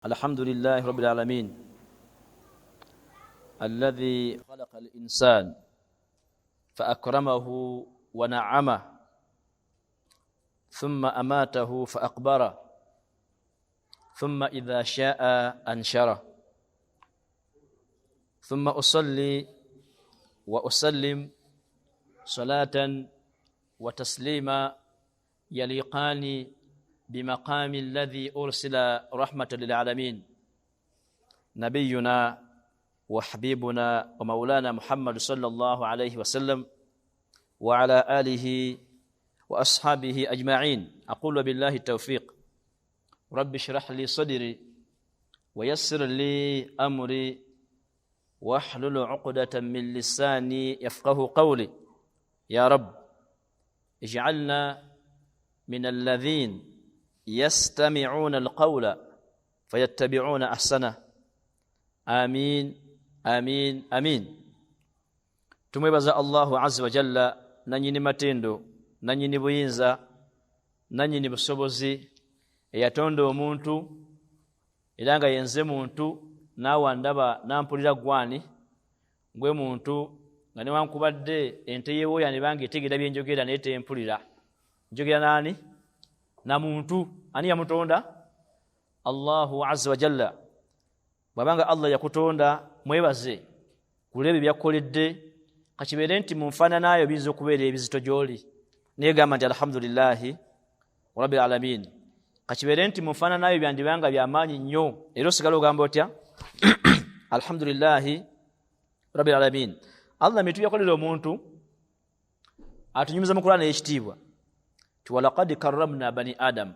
الحمد لله رب العالمين الذي خلق الإنسان فأكرمه ونعمه ثم أماته فأقبره ثم إذا شاء أنشره ثم أصلي وأسلم صلاة وتسليما يليقان بمقام الذي أرسل رحمة للعالمين نبينا وحبيبنا ومولانا محمد صلى الله عليه وسلم وعلى آله وأصحابه أجمعين. أقول بالله التوفيق. رب اشرح لي صدري ويسر لي أمري واحلل عقدة من لساني يفقه قولي. يا رب اجعلنا من الذين يستمعون القول فيتبعون أحسنه. آمين آمين آمين. Tumwebaza Allahu azza wa jalla nanyini matendo nanyini buyinza nanyini busobozi eyatonda omuntu era nga yenze muntu nawe ndaba nampulira gwani ngwe muntu nga ne wankubadde ente yewo yani bange etegera byenjogera nete empulira njogera nani na muntu ani yamutonda Allahu azza wa jalla. Babanga Allah yakutonda mwebaze kulebe byakoledde kachibere nti mumfana nayo bizo kubere ebizito joli negamba nti alhamdulillah rabbil alamin. Kachibere nti mumfana nayo byandibanga byamanyi nnyo ero sigalo gamba otya alhamdulillah rabbil alamin. Allah mitu yakolera omuntu atunyumiza mu Qur'an ekitibwa walaqad karramna bani adam.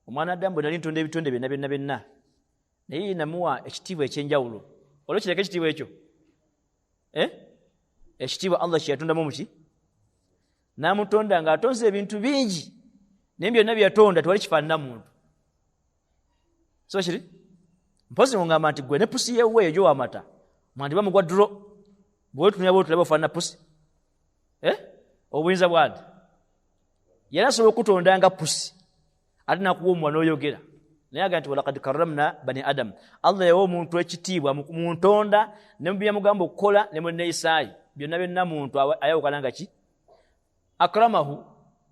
Omwana Adamu nali ntonde ebitonde byonna naye namuwa ekitibwa ekyenjawulo. Olwo kireke ekitibwa ekyo ekitibwa Allah kyatondamu muki namutonda nga atonze ebintu bingi naye byonna byatonda twali kifaanana muntu. So kiri mpozi ngamba nti gwe ne pusi yewe ejo wamata mwandiba mugwa dro bwe tunya bwe tulaba faana pusi obuyinza bwandi yana sobo kutonda nga pusi alina kuwomwa n'oyogera naye aga nti walaqad karramna bani adam. Allah yawo omuntu ekitiibwa mu ntonda ne mu byamugamba okukola ne mu neeyisayi byonna byonna muntu ayawukana nga ki akramahu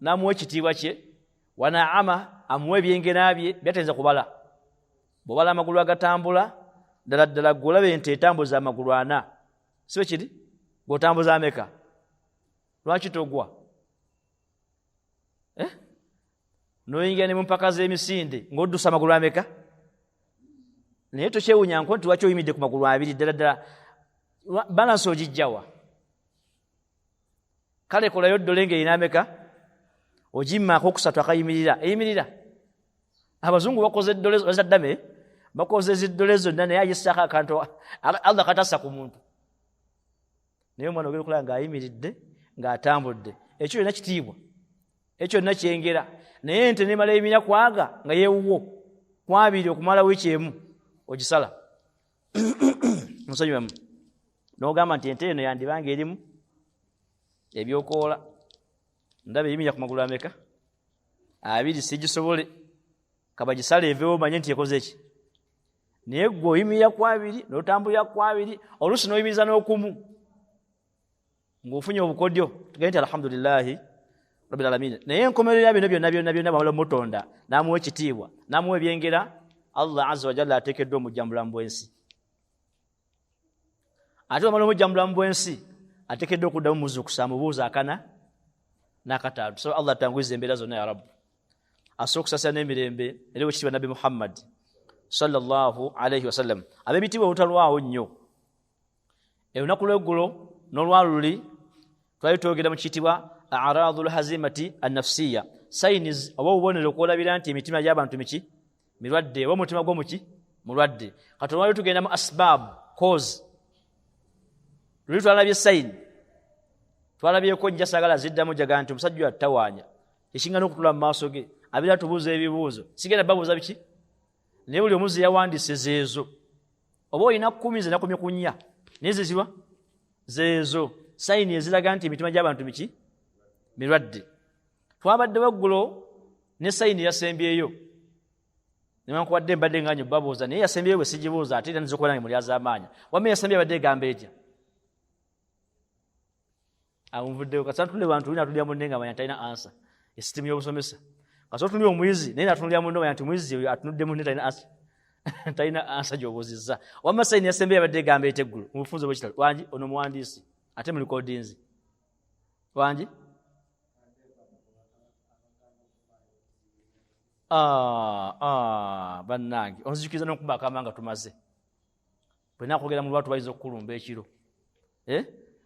namuwa ekitiibwa kye wa na'ama amuwa ebyengera bye byatenza kubala. Bw'obala amagulu agatambula ddala ddala gulabe ente etambuza amagulu 4 sibe kiri gwotambuza ameka lwaki togwa noyingira ne mu mpaka z'emisinde ng'oddusa amagulu ameka naye tokyewunya nti lwaki oyimidde ku magulu 2 ddala ddala balansi ogijjawa. Kale kolayo ddole ng'erina ameka ogimmaako 3 akayimirira eyimirira. Abazungu bakoze ddole zaddame bakoze ziddole zonna naye agissaako akantu Allah katassa ku muntu naye omwana ogenda okulaba ng'ayimiridde ng'atambudde. Ekyo yonna kitiibwa ekyo yonna kyengera naye ente nemala emira kwaga nga yeewuwo kwabiri okumala wiiki emu ogisala musonyiwamu n'ogamba nti ente eno yandibanga erimu ebyokoola ndaba eyimira ku magulu ameka 2 sigisobole kabagisala eveewo manye nti ekoze ki naye gwe oyimira kwabiri n'otambulira kwabiri oluusi n'oyimiriza n'okumu ng'ofunye obukodyo tugende nti alhamdulillah rabbil alamin. Naye enkomerera bino byonna bamala mutonda namuwa ekitiibwa namuwa ebyengera Allah azza wa jalla ateekeddwa omujjambulamu bw'ensi. Ate bamala omujjambulamu bw'ensi ateekeddwa okuddamu muzuukusa mubuuza 4 n'akataano. So Allah atangulize embeera zonna ya rabbi asookusasa n'emirembe eri wekitiibwa Nabi Muhammad sallallahu alayhi wasallam. Ab'ebitiibwa obutalwawo nnyo olunaku lw'eggulo n'olwaluli twali twogera mu kitiibwa a'radul hazimati an-nafsiyya signs oba obubonero okwolabira nti emitima gy'abantu miki mirwadde oba omutima gwo muki mulwadde. Kati olwali tugenda mu asbab cause luli twalabye sign twalabyeko nja sagala ziddamu jaga nti omusajja atawaanya ekingana okutula mu maaso ge abira tubuuza ebibuuzo sigenda babuuza biki naye buli omuzi yawandiise zeezo oba olina 10 zina 10 ku 4 nezizibwa zeezo sign eziraga nti emitima gy'abantu miki mirwadde. Twabadde waggulo ne sign yasembyeyo Newankubadde mbadde nganyo babuuza naye yasembyeyo bwe sigibuuza ate era nzokuba nange muli az'amaanyi. Wamma yasembye abadde egamba etya? Awumvuddeyo kasa ntulire bantu lina atulira munne nga manya talina ansa. Esitimu y'obusomesa. Kasa otulira omuyizi naye atulira munne manya nti omuyizi oyo atunudde munne talina ansa. Talina ansa gy'obuuzizza. Wamma sayini yasembye abadde egamba etya eggulu mu bufunze bw'ekitalo. Wangi ono muwandiisi ate mu recordings. Wangi? Bannange onzijukiriza n'okuba akamanga tumaze. Bwe nakwogera mu lwatu bayinza okukulumba ekiro.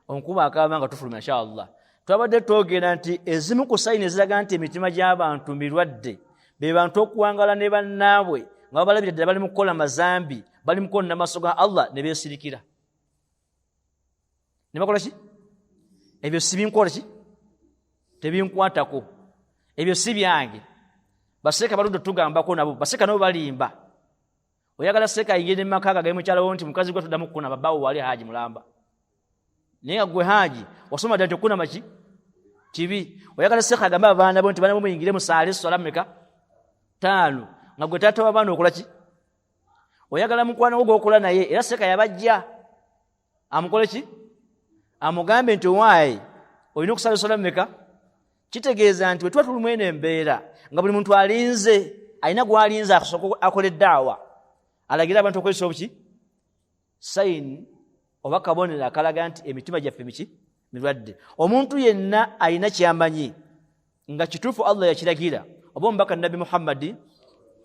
Onkuba akamanga tufuluma inshallah. Twabadde twogera nti ezimu ku sayini eziraga nti emitima gy'abantu mirwadde be bantu okuwangala ne bannaabwe nga balabira ddala bali mu kukola mazambi, bali mu konna maaso ga Allah ne beesirikira. Ne bakola ki? Ebyo si binkola ki? Tebinkwatako. Ebyo si byange. Baseka baludde tugambako nabo. Baseka nabo balimba. Oyagala seka yingire mu maka ga mukyala wo nti mukazi gwe tuddamu kuna babawo wali haji mulamba. Naye gwe haji wasoma ddala kuna maki? Kibi. Oyagala seka agamba abaana bo nti bana bo muyingire mu saali swala mmeka? 5. Nga gwe taata w'abaana okola ki? Oyagala mukwana wo gw'okola naye era seka yabajja. Amukole ki? Amugambe nti waayi olina okusala swala mmeka? Kitegeeza nti bwe tuba tuli mwene embeera nga buli muntu alinze alina gw'alinze akola eddaawa alagira abantu okozesa obuki? Sayini oba kabonero akalaga nti emitima gyaffe miki? Mirwadde. Omuntu yenna alina kyamanyi nga kituufu Allah yakiragira oba omubaka Nabi Muhammad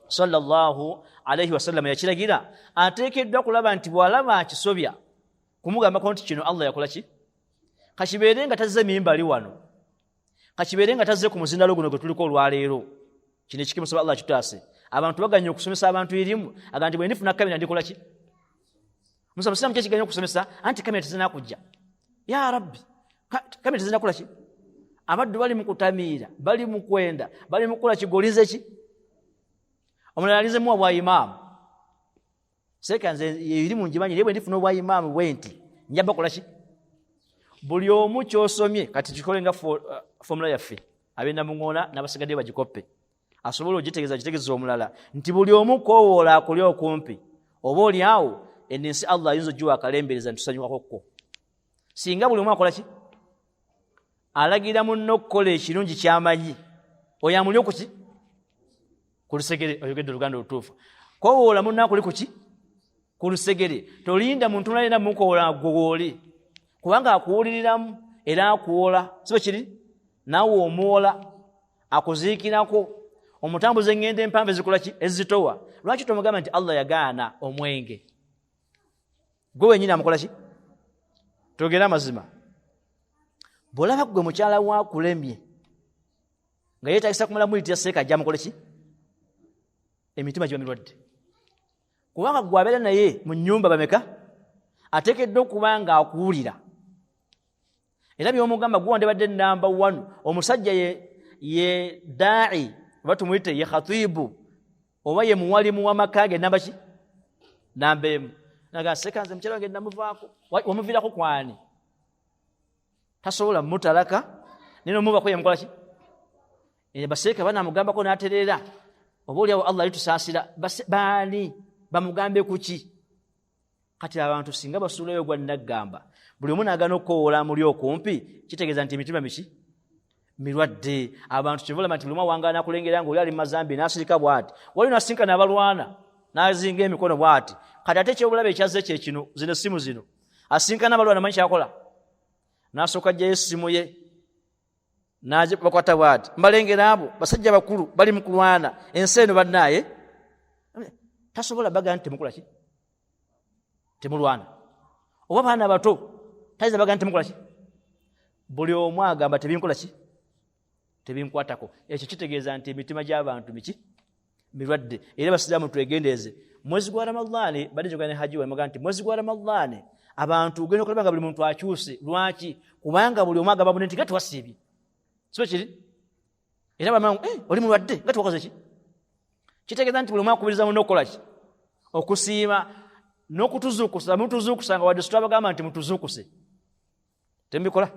sallallahu alayhi wasallam yakiragira ateekeddwa kulaba nti bw'alaba akisobya kumugambako nti kino Allah yakola ki? Kakibeere nga tazze mimbali wano. Kakibeere nga tazze ku muzindalo guno gwe tuliko olwaleero. Kino ekikimusaba Allah kitaase. Abantu baganya okusomesa abantu erimu agandi bwe ndifuna kamera ndikola ki? Musaba kye kiganya okusomesa anti kamera tezina kujja. Ya Rabbi, kamera tezina kola ki? Abaddu bali mu kutamiira, bali mu kwenda, bali mu kola kigolinze ki? Omulala alize mu bwa imam. Seka nze eri mu njimanyi bwe ndifuna obwa imam bwenti. Njaba kola ki? Buli omu kyosomye kati kikole nga formula yaffe. Abenda mungona n'abasigadde bagikoppe. Asobola ogitegeeza kitegeeza omulala nti buli omu koowoola akuli okumpi. Oba oli awo ensi Allah ayinza ogiwa akalembereza ntusanyuwako kko. Singa buli omu akola ki? Alagira munno okukola ekirungi kyamanyi. Oyo amuli ku ki? Ku lusegere oyogedde Oluganda olutuufu. Koowoola munno akuli ku ki? Ku lusegere. Tolinda muntu mulala mukoowoola gwowooli. Kubanga akuwuliriramu era akuwola. Sibo kiri? Naawe omuwola akuziikirako. Omutambuze engendo empanvu ezikola ki? Ezitowa. Lwaki tomugamba nti Allah yagaana omwenge? Gwe wenyini amukola ki? Togera amazima. Bw'olaba gwe mukyala waakulemye nga yeetagisa kumala muyitira seeka ajja amukole ki? Emitima giba mirwadde. Kubanga gwe abeera naye mu nnyumba bameka? Ateekeddwa okuba nga akuwulira. Era by'omugamba gwe wandibadde namba 1 omusajja ye da'i oba tumuyite ye khatibu oba ye muwalimu w'amaka ge namba ki? Namba 1. Naga seeka nze mukyala wange namuvaako. Wamuviirako kwani? Tasobola mutalaka nino mubako yamukola ki? Baseeka banamugambako n'atereera. Oba oliawo Allah alitusaasira baani bamugambe kuki? Kati abantu singa basuulayo gwa nnaggamba buli omu n'agaana okukoowoola muli okumpi kitegeeza nti emitima miki? Mirwadde. Abantu kyebulama nti buli omu awangaala n'akulengera ng'oli ali mu mazambi n'asirika bw'ati. Wali n'asinkana abalwana n'azinga emikono bw'ati. Kati ate kyobulabe ekyazze kye kino zino simu zino. Asinkana abalwana manyi kyakola? N'asooka ajjayo essimu ye n'aje bakwata bw'ati. Mbalengera abo basajja bakulu bali mu kulwana ensi eno bannaaye. Tasobola baga nti temukola ki? Temulwana. Oba baana bato tayinza baga nti temukola ki? Buli omu agamba tebinkola ki? Tebinkwatako. Ekyo kitegeeza nti emitima gy'abantu miki? Mirwadde. Era basiraamu twegendeeze. Mwezi gwa Ramadhaani badde njogera ne haji bamuga nti mwezi gwa Ramadhaani abantu genda okulaba nga buli muntu akyuse. Lwaki? Kubanga buli omu agamba bune nti nga tuwasiibye. Sibo kiri? Era bamamu oli mulwadde nga tuwakoze ki? Kitegeeza nti buli omu akubiriza munno okukola ki? Okusiima n'okutuzuukusa. Mutuzuukusa nga wadde sitwabagamba nti mutuzuukuse. Tembikola.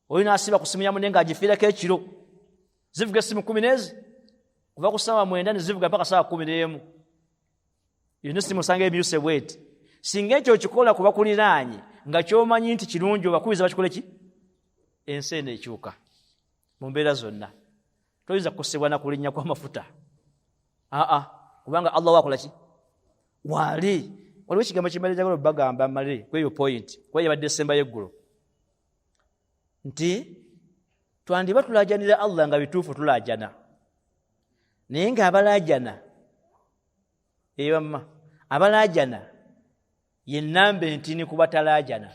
Oli n'asiba ku simu ya munne ng'agifiirako ekiro. Zivuga essimu 10 n'ezi. kuva ku ssaawa 9 ne zivuga mpaka ssaawa 11 yunisi musanga emyuse bweti singa ekyo kikola kuba kuliraanye nga kyomanyi nti kirungi obakubiza bakikole ki ensi eno ekyuka mu mbeera zonna toyinza kukosebwa na kulinnya kw'amafuta kubanga Allah wakola ki wali waliwo ekigambo kimalira bagamba malire kweyo point kweyo badde Desemba y'eggulu nti twandiba tulajanira Allah nga bituufu tulajana naye nga abalajana abalajana yennambe ntini kuba talajana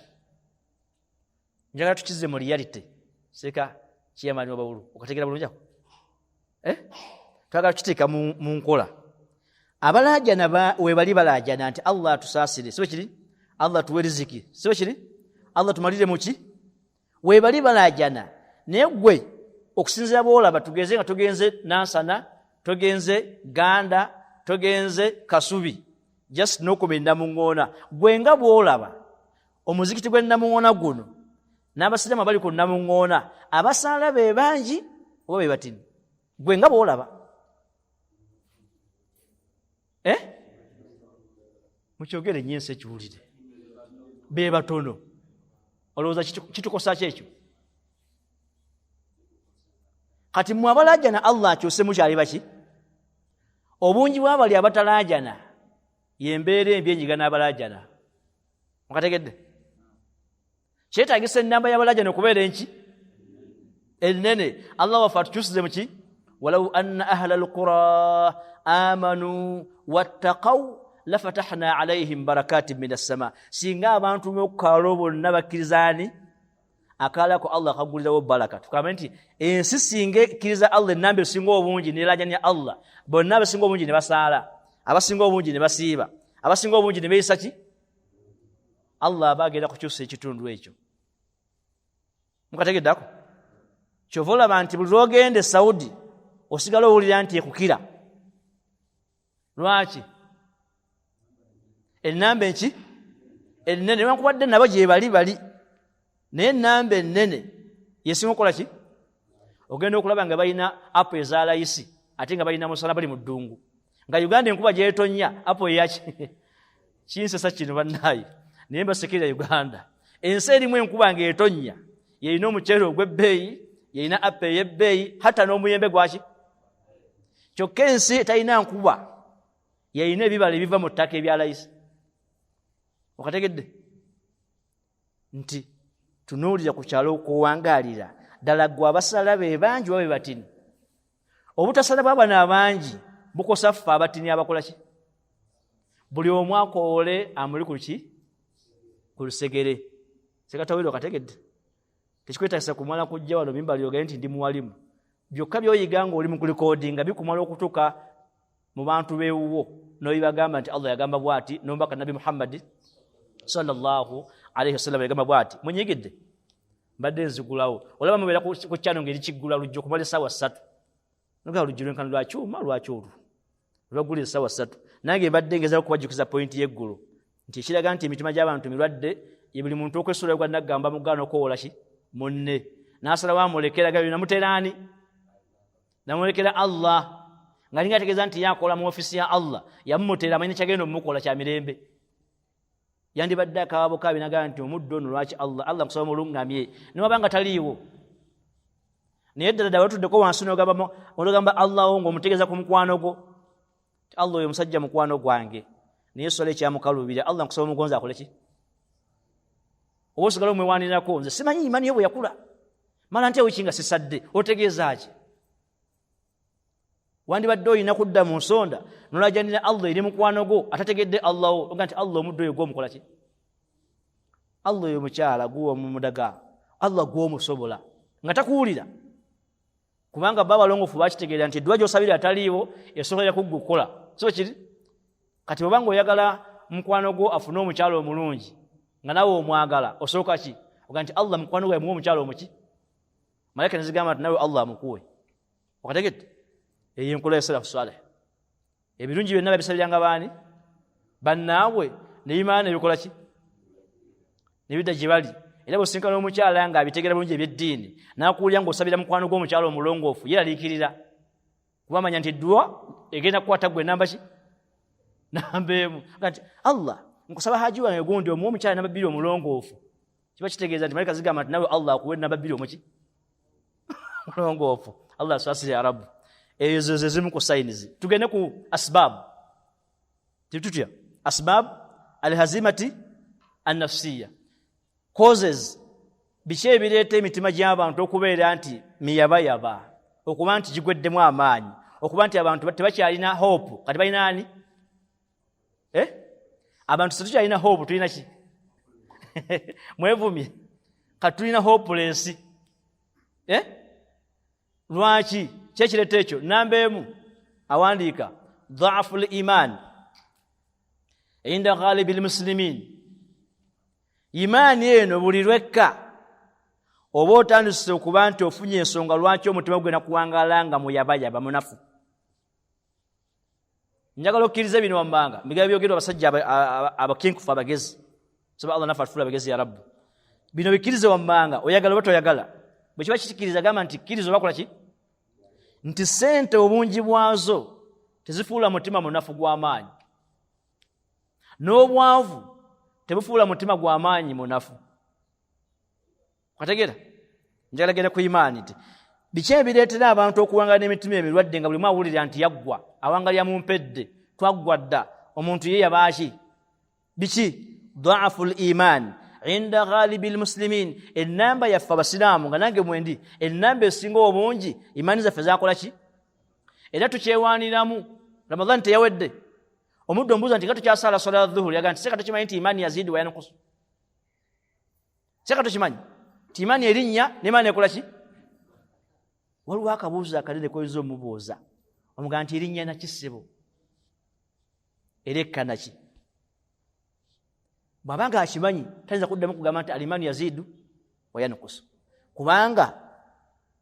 njagala tukize mu reality seka kiyamani wabawulu okategera bulungi twagala tukiteeka mu nkola abalajana we bali balajana nti Allah tusaasire sibe kiri Allah tuwe riziki sibe kiri Allah tumalire mu ki we bali balajana naye gwe okusinzira boolaba tugeze nga tugenze Nansana tugenze Ganda tugenze Kasubi just n'okubenda mu ngona gwe nga bwolaba omuzikiti gwe Namuŋŋoona guno n'abasiraamu bali ku Namuŋŋoona abasaala be bangi oba be batini gwe nga bwolaba mukyogere nyensi ekiwulire be batono olowooza kitukosa kyekyo kati mwe abalajana Allah akyuse mukyali baki obungi bw'abali abatalajana yembeera embi enyiga n'abalajana mukategedde kyetaagisa ennamba y'abalajana okubeera enki ennene Allah wafe atukyusize muki walaw anna ahla alqura amanu wattaqaw lafatahna alayhim barakatin min as-sama singa abantu b'okukaalo bonna bakkirizaani akalako Allah akagulirawo baraka tukamba nti ensi singa ekkiriza Allah ennamba esinga obungi n'erajanya Allah bonna abasinga obungi ne basaala abasinga obungi ne basiiba abasinga obungi ne beeyisa ki Allah aba agenda kukyusa ekitundu ekyo mukategeddako kyova olaba nti buli lwogende Saudi osigala owulira nti ekukira lwaki ennamba enki ennene newankubadde nabo gye bali naye ennamba ennene yesinga okukola ki ogenda okulaba nga balina apo eza layisi ate nga balina musana bali mu ddungu nga Uganda enkuba gyetonya apo eyaki kinsesa kino bannaayi naye mbasekera Uganda ensi erimu enkuba ng'etonya yeyina omuceere ogw'ebbeeyi yeyina apo ey'ebbeeyi hata n'omuyembe gwaki kyokka ensi etalina nkuba yeyina ebibala ebiva mu ttaka ebya layisi okategedde nti tunuulira ku kyalo okuwangaalira ddala gwe abasala be bangi oba be batini obutasala bw'abana abangi bukosa ffe abatini abakola ki buli omu akoole amuli ku ki ku lusegere sekatawire okategedde tekikwetaagisa kumala kujja wano mimba lyogere nti ndi muwalimu byokka by'oyiga ng'oli mu kulikoodinga bikumala okutuuka mu bantu beewuwo n'obibagamba nti Allah yagamba bw'ati n'omubaka Nabi Muhammad sallallahu alayhi wasallam yagamba bw'ati munyigidde mbadde nzigulawo olaba mubeera ku kyano ngeri kiggula lujjo kumala essaawa 3 nogala lujjo lwenkana lwa kyuma lwaki olwo lwagula essaawa 3 nange mbadde ngezaako kubajjukiza pointi y'eggulu nti ekiraga nti emitima gy'abantu mirwadde ye buli muntu okwesuula gwa naggamba mugaana okwowola ki munne n'asalawo amulekeraga byo namuteraani namulekera Allah nga linga ategeeza nti yakola mu ofisi ya Allah yamumutera amanyi kyagenda omumukola kya mirembe yandibadde akawaabo kabi nagaa nti omuddo ono lwaki Allah nkusaba mulungamye niwabanga taliiwo naye ddala ddala watuddeko wansi n'ogamba Allah wo ng'omutegeeza ku mukwano gwo Allah oyo musajja mukwano gwange naye sola ekyamukalubira Allah nkusaba omugonzi akole ki oba osigala omwewaanirako nze simanyi imani yo bwe yakula mala nti ewiki nga sisadde otegeeza ki wandibadde oyina kudda mu nsonda nolajanira Allah eri mukwano gwo atategedde Allah wo oga nti Allah omuddo oyo gw'omukola ki Allah oyo mukyala gw'omumudaga Allah gw'omusobola nga takuwulira kubanga baba balongofu bakitegeera nti eddwa gy'osabira ataliiwo esobola kuggwe okukola so kiri kati obanga oyagala mukwano gwo afune omukyala omulungi nga nawe omwagala osooka ki oga nti Allah mukwano gwe muwe omukyala omuki malayika nezigamba nti nawe Allah amukuwe okategedde eyo enkola ya salafu saleh ebirungi byonna babisabiranga baani bannaabwe neimaana ebikola ki nebidda gye bali era bw'osinkana omukyala nga abitegera bulungi ebyeddiini n'akuwulira ng'osabira mukwano gw'omukyala omulongoofu yeraliikirira kuba manya nti dua egenda kukwata gwe namba ki namba emu kati Allah nkusaba haji wange gundi omukyala namba 2 omulongoofu kiba kitegeeza nti malika zigamba nti nawe Allah akuwe namba 2 omuki mulongoofu Allah swasi ya Rabb ezo zimu ku signs tugende ku asbab tutya asbab alhazimati an-nafsiyya causes biche ebireeta emitima gy'abantu okubeera nti miyabayaba okuba nti gigweddemu amaanyi okuba nti abantu tebakyalina hope kati balina ani abantu tetukyalina hope tulina ki mwevumye kati tulina hopeless lwaki kyekireeta ekyo namba emu awandiika dhaafu l-iman inda ghalibi l-muslimin imaani eno buli lwekka oba otandise okuba nti ofunye ensonga lwaki omutima gwena kuwangala nga muyabayaba munafu njagala okkiriza bino wammanga mbigala byogerwa abasajja abakenkufu abagezi soba Allah nafa atufula abagezi ya Rabbu bino bikkirize wammanga oyagala oba toyagala bwe kiba kikiriza gamba nti kkiriza oba kola ki nti sente obungi bwazo tezifuula mutima munafu gw'amaanyi n'obwavu tebufuula mutima gw'amaanyi munafu kategeera njagala genda ku imaani nti biki ebireetera abantu okuwangala n'emitima emirwadde nga buli mwe awulira nti yaggwa awangalya mu mpedde twaggwa dda omuntu ye yabaaki biki dhaafu l-iman inda ghalibi l-muslimin ennamba yaffe abasiraamu nga nange mwendi ennamba esinga obungi imaani zaffe zakola ki era tukyewaaniramu Ramadhan teyawedde omuddo mbuuza nti katukyasala sola dhuhuri yaga nti seka tukimanyi nti imaani yaziidi wa yankusu seka tukimanyi nti imaani erinnya n'imaani ekola ki waliwo akabuuzo akanene koyinza omubuuza omuga nti erinnya nakisibo era ekkana ki bw'abanga akimanyi tayinza kuddamu kugamba nti alimaani yaziidu wa yankusu kubanga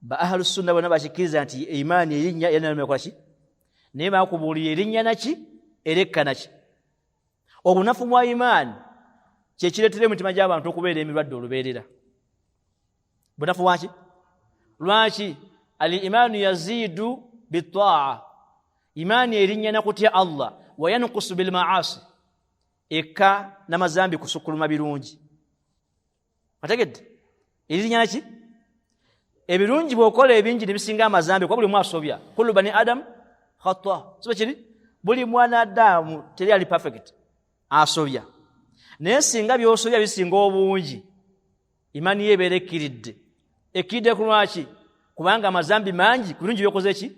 ba ahlu sunna bonna bakikkiriza nti imaani erinnya yekola ki naye bakubuulira erinnya naki era ekkana ki obunafu bwa imaani kyekireetera emitima gy'abantu okubeera emirwadde olubeerera bunafu bwaki lwaki al-imaanu yaziidu bitaa imaani erinnya nakutya Allah wa yankusu bil maasi eka n'amazambi kusukuluma birungi ategedde erinnya naki ebirungi bw'okola ebingi ne bisinga amazambi kwa buli mwasobya kullu bani adam khata siba kiri buli mwana adamu teri ali perfect asobya naye singa byosobya bisinga obungi imaani ye ebeera ekkiridde ku lwaki kubanga amazambi mangi ku birungi byokoze ki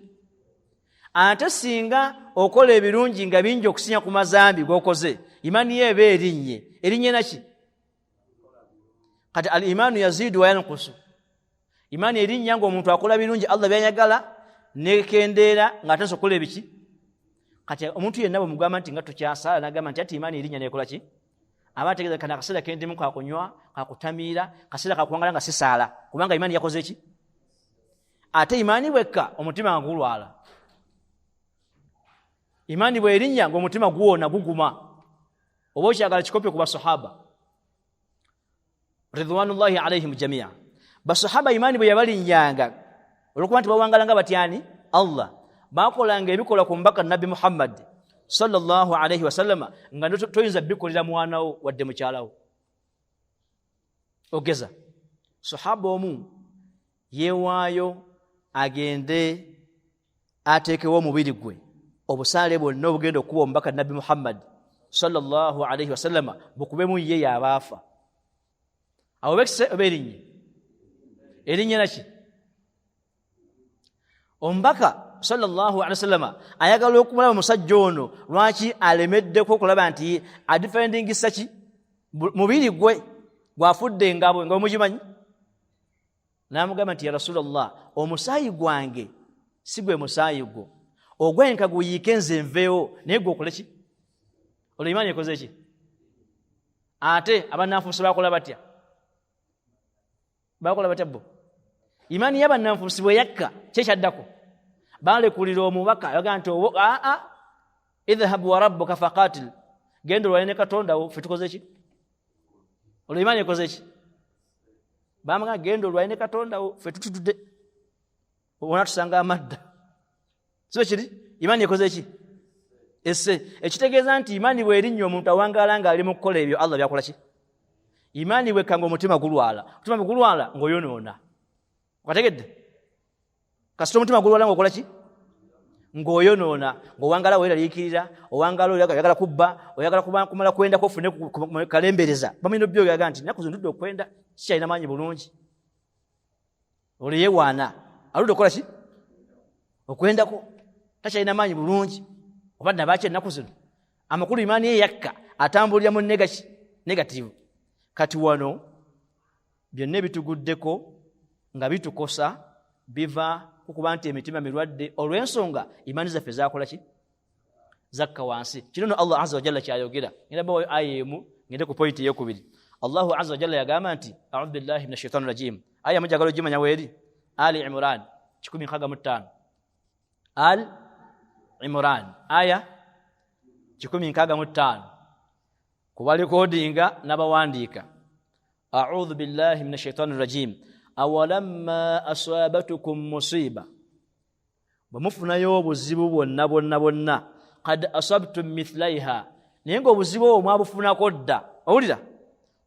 ate singa okola ebirungi nga bingi okusinya ku mazambi g'okoze imaani ye eba erinnye naki kati al-imaanu yaziidu wa yankusu imaani erinnya ng'omuntu akola birungi Allah byayagala nekendeera ng'atandise okukola ebiki kati omuntu yenna bwe mugamba nti nga tukyasala n'agamba nti ati imaani erinnya nekola ki aba ategeeza kana akaseera kendimu kakunywa kakutamiira kaseera kakuwangala nga sisaala kubanga imaani yakoze ki ate imaani bwekka omutima nga gulwala imaani bwe erinnya ng'omutima guwona guguma oba okyagala kikope ku basahaba ridwanullahi alaihim jamia basahaba imaani bwe yabalinnyanga olwokuba nti bawangalanga batyani Allah bakolanga ebikola ku mbaka Nabi Muhammad sallallahu alaihi wasallama nga toyinza bikolera mwanawo wadde mukyalawo ogeza sahaba omu yeewaayo agende ateekewo omubiri gwe obusaale bwonna obugenda okuba omubaka Nabi Muhammad sallallahu alaihi wasallama bukubemu ye yabaafa awo bekise oba erinnya naki omubaka sallallahu alaihi wasallama ayagala okumulaba omusajja ono lwaki alemeddeko okulaba nti adifendingisa ki mubiri gwe gwafudde engabo nga mugimanyi n'amugamba nti ya Rasulallah omusaayi gwange si gwe musaayi gwo ogwenka guyiike nze nveewo naye gwe okole ki olwo imaani ekoze ki ate abannanfuusi bakola batya bo imaani y'abannanfuusi bwe yakka kyekyaddako balekulira omubaka yaga nti idhhab wa rabbuka faqatil genda olwane ne Katonda wo fitukoze ki olwo imaani ekoze ki bamaga genda olwane ne Katonda wo fetutudde obona tusanga amadda so kiri imani ekoze ki esse ekitegeeza nti imani bwe erinnya omuntu awangala nga ali mu kukola ebyo Allah byakola ki imani bwe kanga omutima gulwala ng'oyonoona okategedde kasita omutima gulwala ng'okola ki ng'oyonoona ng'owangala weeraliikirira owangala oyagala kubba oyagala kumala kwenda kofune kalembereza bamino byo yaga nti naku zindudde okwenda sikyalina maanyi bulungi oli yewaana aludde okola ki okwendako takyalina maanyi bulungi oba nabaki ennaku zino amakulu imaani ye yakka atambulira mu negative kati wano byonna ebituguddeko nga bitukosa biva kukuba nti emitima mirwadde olw'ensonga imaani zaffe zakola ki zakka wansi kino no Allah azza wa jalla kyayogera ngenda bawo aya emu ngende ku point eyokubiri Allah azza wa jalla yagamba nti a'udhu billahi minash shaitani rajim aya mujagalo jimanya weri Ali Imran 165 Al Imran aya 165 kubali kodinga nabawandiika a'udhu billahi minash shaitani rajim awalamma asabatukum musiba bamufunayo obuzibu bonna qad asabtum mithlaiha nengo obuzibu obwo mwabufunako dda owulira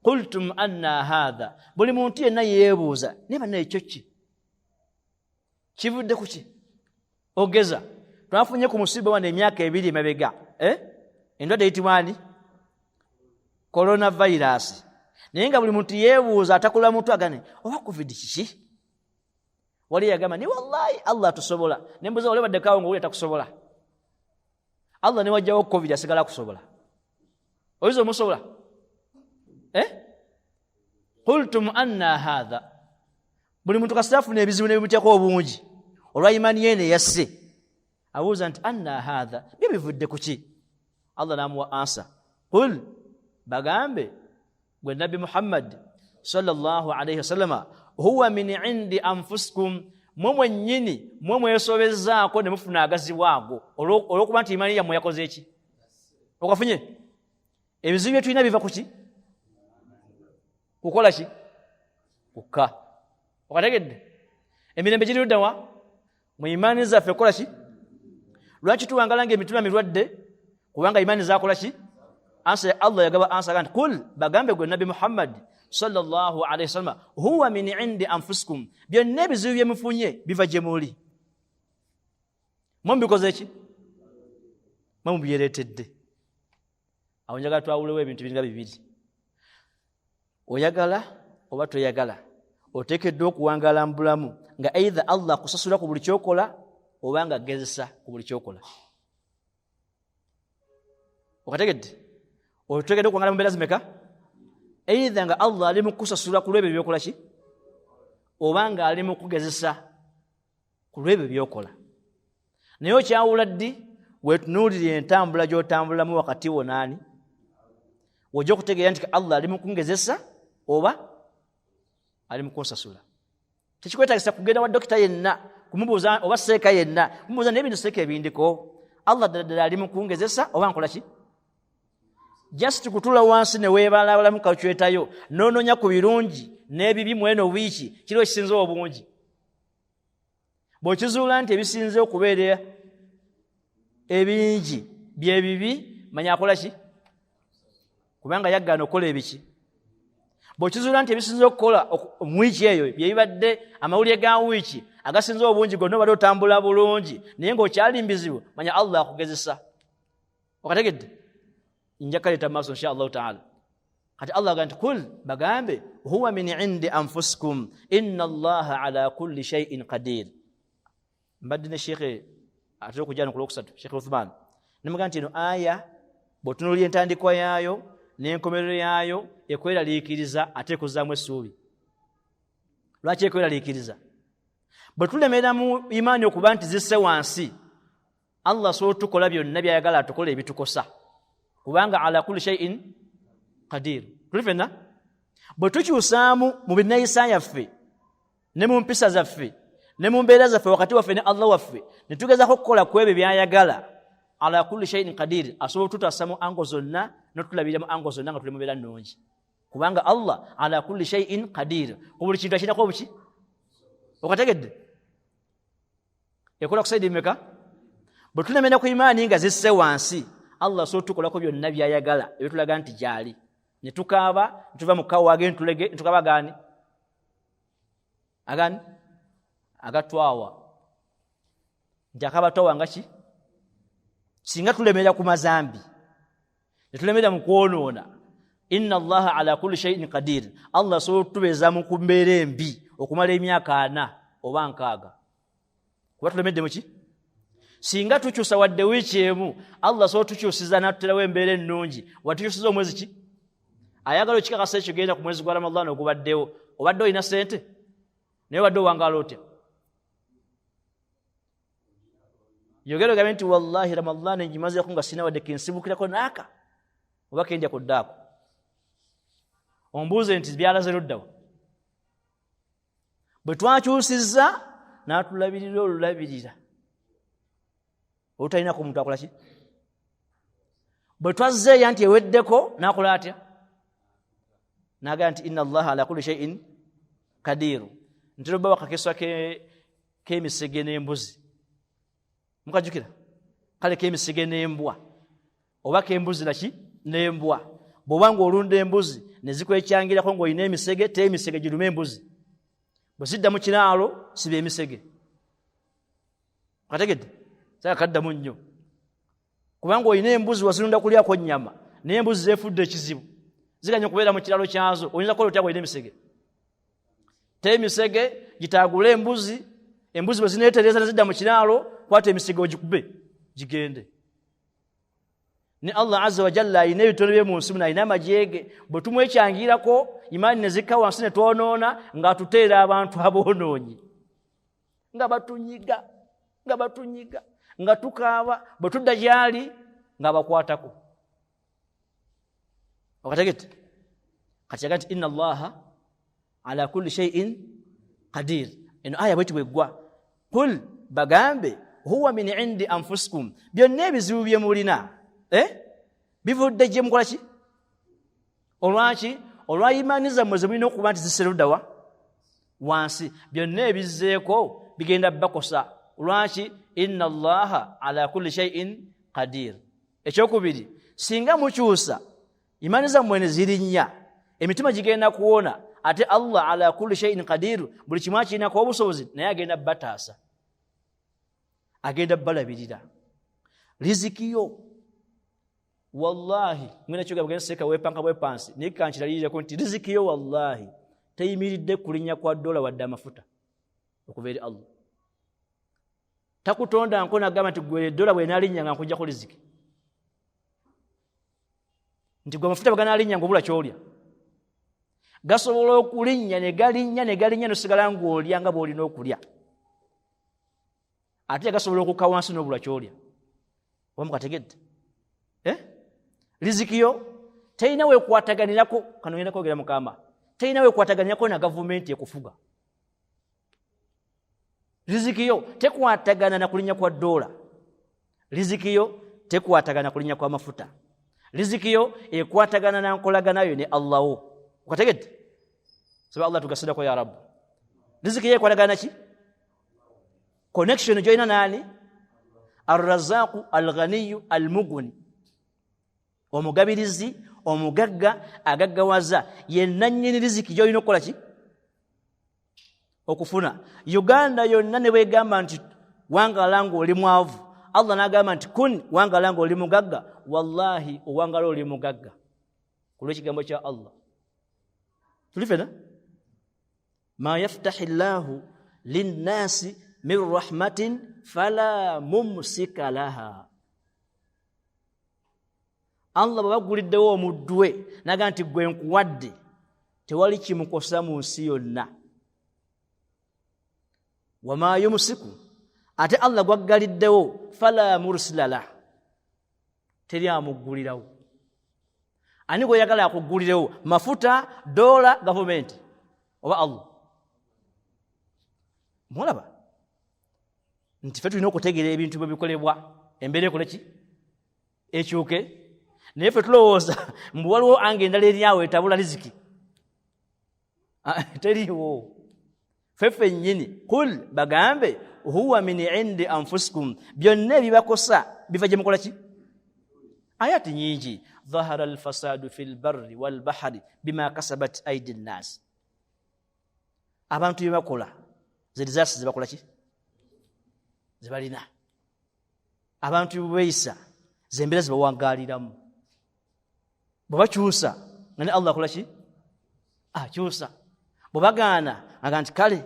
qultum anna hadha buli muntu yenna yeebuuza niba naye ekyo kivudde ku ki ogeza twafunye ku musiba wano emyaka 2 emabega endwadde eyitibwani coronavirus naye nga buli muntu yeebuuza atakula muntu agane oba covid kiki wali yagamba ni wallahi Allah tusobola nembuza wale badekawo ngo takusobola Allah ne wajjawo covid asigala kusobola oyizo musobola qultum anna hadha buli muntu kasafu n'ebizibu n'ebimuteko obungi olwa imani yene yasse abuuza nti anna hadha bibivudde kuki Allah namuwa answer qul bagambe gwe nabi Muhammad sallallahu alayhi wasallama huwa min indi anfusikum mwe nnyini mwe yesobezaako ne mufuna agazibwago olwokuba nti imani yammwe yakoze eki okafunye ebizibu bye tulina biva kuki kukola ki kukka okategedde emirembe girirudda wa mu imani zaffe kukola ki lwaki tuwangala ng'emitima mirwadde kubanga imani zakola ki ansa Allah yagaba ansa ganti kul bagambe gwe nabi Muhammad sallallahu alayhi wasallam huwa min indi anfusikum byonna ebizibu bye mufunye biva gye muli mwambikoze ki mwamubyeretedde awo njagala twawulewo ebintu biringa bibiri oyagala oba toyagala oteekeddwa okuwangala mu bulamu nga either Allah akusasula ku buli kyokola oba nga agezesa ku buli kyokola okategedde oteekeddwa okuwangala mu mbeera zimeka either nga Allah ali mu kusasula ku lwebyo byokola ki oba nga ali mu kugezesa ku lwebyo byokola naye okyawula ddi wetunuulira entambula gy'otambulamu wakati wo naani ojja okutegeera nti Allah ali mu kungezesa oba ali mu kunsasula tekikwetagisa kugenda wa dokita yenna kumubuuza oba seeka yenna kumubuuza naye bintu seeka ebindiko Allah ddala ali mu kungezesa oba nkola ki just kutula wansi ne weebalabala mu kakyetayo noononya ku birungi n'ebibi mweno wiiki kiriwo kisinze obungi bw'okizuula nti ebisinze okubeera ebingi byebibi manya akola ki kubanga yaggaana okukola ebiki bw'okizuula nti ebisinze okukola mu wiiki eyo byebibadde amawulire ga wiiki agasinze obungi gonna obadde otambula bulungi naye ng'okyali mbizibu manya Allah akugezesa okategedde nja kaleta maaso insha Allah ta'ala kati Allah agamba kul bagambe huwa min indi anfusikum inna Allah ala kulli shay'in qadir mbadde ne Sheikh atero kujana ku lokusatu Sheikh Uthman nimugamba nti eno aya bw'otunuulira entandikwa yaayo n'enkomerero yaayo ekweraliikiriza ate kuzaamu essuubi lwaki ekweraliikiriza bwe tulemerera mu imaani okuba nti zisse wansi Allah so tukola byonna byayagala atukola ebitukosa kubanga ala kulli shay'in qadir tulifena bwe tukyusaamu mu binayisa yaffe ne mu mpisa zaffe ne mu mbeera zaffe wakati waffe ne Allah waffe ne tugezaako okukola ku ebyo byayagala ala kulli shay'in qadir asobola tututasamu ango zonna n'otulabira mu ango zonna nga tuli mu mbeera nnungi kubanga Allah ala kulli shay'in qadir ku buli kintu akinako obuki okategedde ekola ku sayidi mmeka bwe tulemera ku imaani nga zisse wansi Allah so tukolako byonna byayagala ebitulaga nti gyali ne tukaaba tuva mu kawa agenti tulege tukaba gani agatwawa njakaba towa ngachi singa tulemera ku mazambi ne tulemera mu kwonoona inna Allaha ala kulli shay'in qadir Allah so tubeza mu kumbere mbi okumala emyaka 4 oba 6 kuba tulemedde muki singa tukyusa wadde wiiki emu Allah so tukyusiza natulawo embeera ennungi watukyusiza omwezi ki ayagala kikakasa ekyo genda ku mwezi gwa Ramadhan ogubaddewo obadde olina sente naye wadde owangala otya yogero gabe nti wallahi Ramadhan njimazeeko nga sina wadde kinsibukirako naaka oba kendya kuddaako ombuuze nti byalaze luddawa bwe twakyusizza n'atulabirira olulabirira otalina ku muntu akola ki bwe twazzeeyo nti eweddeko n'akola atya n'agamba nti inna Allaha ala kulli shay'in kadiru ntero baba kakeswa k'emisege n'embuzi mukajukira kale k'emisege n'embwa oba k'embuzi naki n'embwa bw'obanga olunda embuzi ne zikwekyangirako ng'olina emisege emisege giruma embuzi bwe zidda mu kinaalo siba emisege kategedde saka kaddamu nnyo kubanga olina embuzi wazirunda kulyako nnyama naye embuzi zeefudde ekizibu ziganye okubeera mu kiralo kyazo oyinza kukola otya olina emisege emisege gitaagula embuzi bwe zineetereza ne zidda mu kinaalo kwata emisege ogikube gigende ne Allah azza wa jalla ayina ebitono bye mu nsi muno ayina amajege bwe tumwekyangirako imaani ne zikka wansi ne twonoona ng'atuteera abantu aboonoonyi nga batunyiga nga tukaaba bwe tudda gyali nga bakwatako okategete kati yaga nti inna Allaha ala kulli shay'in qadir eno aya bweti bweggwa qul bagambe huwa min indi anfusikum byonna ebizibu bye mulina bivudde gye mukola ki olwaki olwa imaani zammwe ze mulina okuba nti ziseruddawa wansi byonna ebizzeeko bigenda bakosa olwaki inna Allaha ala kulli shay'in qadir ekyokubiri singa mukyusa imaani zammwe ne zirinnya emitima gigenda kuwona ate Allah ala kulli shay'in qadir buli kimu akirinako obusobozi naye agenda bataasa agenda balabirira riziki wallahi mwina kyoga bugenda seka wepanga bwepansi nikankiralirireko nti riziki yo wallahi teyimiridde kulinnya kwa dola wadde amafuta okuva eri Allah takutonda nko nagamba nti gwe dola bwe nalinnya nga nkujjako riziki nti gwe amafuta baganalinnya ng'obula kyolya gasobola okulinnya ne galinnya nosigala ng'olya nga bw'olina okulya ate gasobola okukka wansi n'obula kyolya oba mukategedde riziki yo teyina weekwataganirako kano ngenda kwogera mukama teyina weekwataganirako na gavumenti ekufuga riziki yo tekwatagana na kulinnya kwa dola riziki yo tekwatagana kulinnya kwa mafuta riziki yo ekwatagana na nkolaganayo ne Allah wo ukategedde saba Allah tugasidako ya Rabb riziki yo ekwatagana ki connection joina nani Ar-Razzaq Al-Ghani Al-Mughni omugabirizi omugagga agaggawaza yenna nnyini riziki gy'olina okukola ki okufuna Uganda yonna ne bwegamba nti wangala ng'oli mwavu Allah n'agamba nti kun wangala ng'oli mugagga wallahi owangala oli mugagga ku lw'ekigambo kya Allah tulifena ma yaftahi llahu linnaasi min rahmatin fala mumsika laha Allah bwe baguliddewo omuddwe naga nti gwe nkuwadde tewali kimukosa mu nsi yonna wama yumsiku ate Allah gwaggaliddewo fala mursila lah teri amuggulirawo ani gwe yagala akuggulirewo mafuta dola government oba Allah mulaba nti fe tulina okutegeera ebintu bwe bikolebwa embeera ekole ki ekyuke naye fe tulowooza mbu waliwo ange endala eryawo etabula riziki teriiwo feffe nnyini kul bagambe huwa min indi anfusikum byonna bibakosa biva gye mukola ki ayati nyingi dhahara alfasadu fil barri wal bahri bima kasabat aydi nnas abantu bibakola zidizasi zibakola ki zibalina abantu beisa zembera zibawangaliramu bwabakyusa ngani Allah akola ki kyusa bwabagaana aganti kale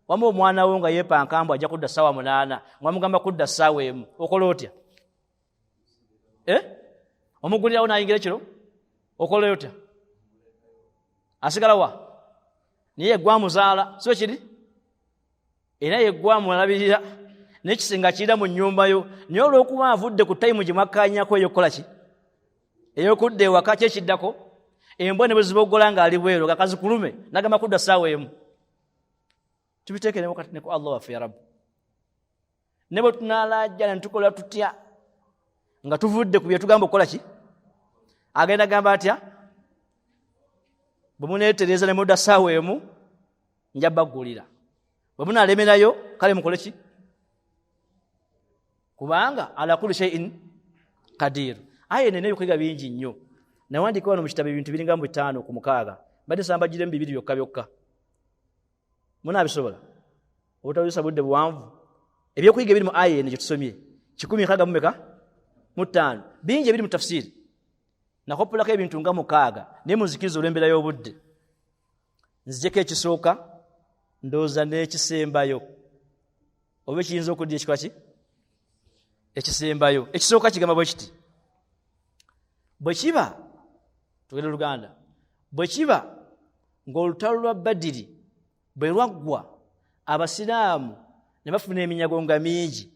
wamu omwana wo nga yepankambwa ajja kudda sawa 8 mwamugamba kudda sawa emu okola otya omugulirawo nayingira ekiro okola otya asigala wa niye gwamuzaala so kiri era ye gwamulabirira nekisinga kira mu nnyumba yo niyo olwokuba avudde ku time gye mwakkaanyako eyokukola ki eyokudda ewaka kyekiddako embwa ne bwe zibogola nga ali bwero kakazi kulume nagamba kudda sawa emu tubiteekere wakati ne ku Allah waffe ya Rabbi ne bwe tunaalajja ne tukola tutya nga tuvudde ku bye tugamba okukola ki agenda gamba atya bwe muneetereza ne mudda sawa emu njabaggulira bwe munaalemerayo kale mukole ki kubanga ala kulli shay'in qadir aye nene yukiga bingi nnyo nawandika wano mu kitabu ebintu biringa mu 5 ku 6 badde sambajire mu 2 byokka munabisobola obutawulisa budde buwanvu ebyokuyiga biri mu aye ne tusomye 10 mumeka mu 5 bingi ebiri mu tafsiri nakopulako ebintu nga 6 ne muzikirizo olw'embeera y'obudde nzijeko ekisooka ndooza n'ekisembayo oba kiyinza okudya ekikwa ki ekisembayo ekisooka kigamba bwe kiti bwe kiba tugende Luganda bwe kiba ng'olutalo lwa Badiri bwe lwaggwa abasiraamu ne bafuna eminyago nga mingi